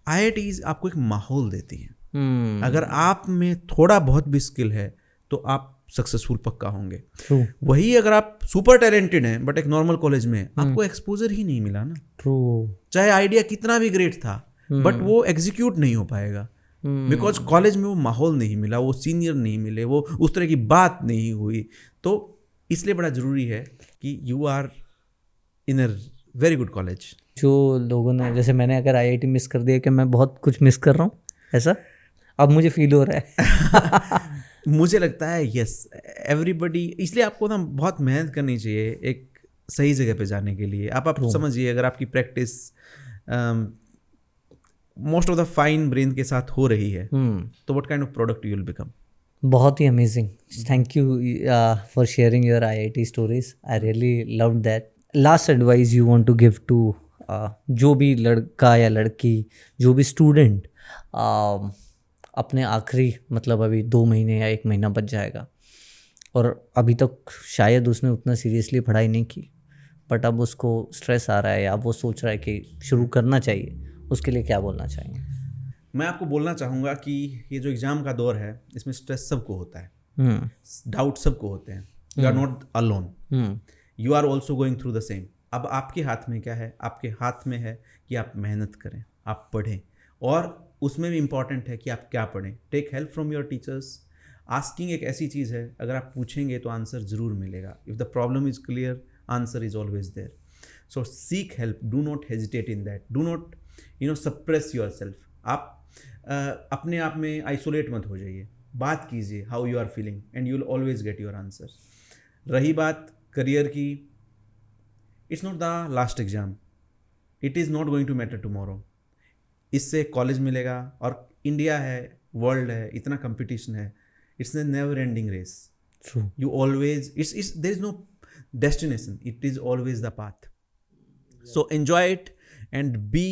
IITs आपको एक माहौल देती है। अगर आप में थोड़ा बहुत भी स्किल है तो आप सक्सेसफुल पक्का होंगे। ट्रू। वही अगर आप सुपर टैलेंटेड हैं बट एक नॉर्मल कॉलेज में आपको एक्सपोजर ही नहीं मिला ना, ट्रू, चाहे आइडिया कितना भी ग्रेट था बट वो एग्जीक्यूट नहीं हो पाएगा बिकॉज कॉलेज में वो माहौल नहीं मिला, वो सीनियर नहीं मिले, वो उस तरह की बात नहीं हुई। तो इसलिए बड़ा ज़रूरी है कि you are in a very good college. जो लोगों ने, जैसे मैंने अगर आईआईटी मिस कर दिया कि मैं बहुत कुछ मिस कर रहा हूँ, ऐसा अब मुझे फील हो रहा है। मुझे लगता है यस एवरीबडी, इसलिए आपको ना बहुत मेहनत करनी चाहिए एक सही जगह पे जाने के लिए। आप समझिए, अगर आपकी practice most of the fine brain के साथ हो रही है तो what kind of product you will become. बहुत ही amazing, thank you for sharing your IIT stories, I really loved that. Last advice you want to give to जो भी लड़का या लड़की, जो भी स्टूडेंट अपने आखिरी, मतलब अभी 2 महीने या 1 महीना बच जाएगा, और अभी तक शायद उसने उतना सीरियसली पढ़ाई नहीं की, बट अब उसको स्ट्रेस आ रहा है या वो सोच रहा है कि शुरू करना चाहिए, उसके लिए क्या बोलना चाहेंगे? मैं आपको बोलना चाहूँगा कि ये जो एग्ज़ाम का दौर है इसमें स्ट्रेस सबको होता है, डाउट सबको होते हैं, you are not alone, you are also going through the same. अब आपके हाथ में क्या है? आपके हाथ में है कि आप मेहनत करें, आप पढ़ें, और उसमें भी इम्पॉर्टेंट है कि आप क्या पढ़ें। Take help from your teachers. Asking एक ऐसी चीज़ है, अगर आप पूछेंगे तो आंसर ज़रूर मिलेगा। If the problem is clear, answer is always there. So seek help, do not hesitate in that, do not suppress your self. आप अपने आप में आइसोलेट मत हो जाइए, बात कीजिए how you are feeling and you will always get your answer. रही बात करियर की, it's not the last exam, it is not going to matter tomorrow. इससे कॉलेज मिलेगा, और इंडिया है, वर्ल्ड है, इतना कंपटीशन है, it's a never ending race. True. You always, there is no destination, it is always the path. So enjoy it and be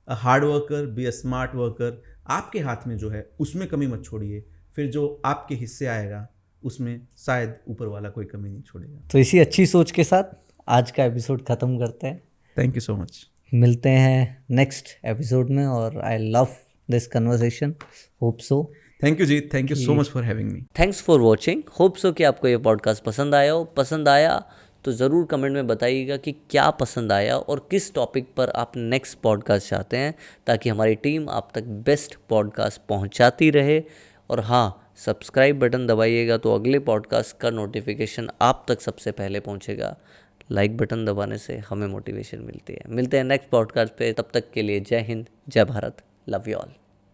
a hard worker, be a smart worker. आपके हाथ में जो है उसमें कमी मत छोड़िए, फिर जो आपके हिस्से आएगा उसमें शायद ऊपर वाला कोई कमी नहीं छोड़ेगा। तो इसी अच्छी सोच के साथ आज का एपिसोड ख़त्म करते हैं। Thank you so much. मिलते हैं नेक्स्ट एपिसोड में, और I love this conversation, hope so. Thank you जी, thank you so much for having me. Thanks for watching, hope so कि आपको ये पॉडकास्ट पसंद आया हो। पसंद आया तो ज़रूर कमेंट में बताइएगा कि क्या पसंद आया और किस टॉपिक पर आप नेक्स्ट पॉडकास्ट चाहते हैं, ताकि हमारी टीम आप तक बेस्ट पॉडकास्ट पहुंचाती रहे। और हाँ, सब्सक्राइब बटन दबाइएगा तो अगले पॉडकास्ट का नोटिफिकेशन आप तक सबसे पहले पहुंचेगा। लाइक बटन दबाने से हमें मोटिवेशन मिलती है। मिलते हैं नेक्स्ट पॉडकास्ट पे, तब तक के लिए जय हिंद, जय भारत, लव यू ऑल।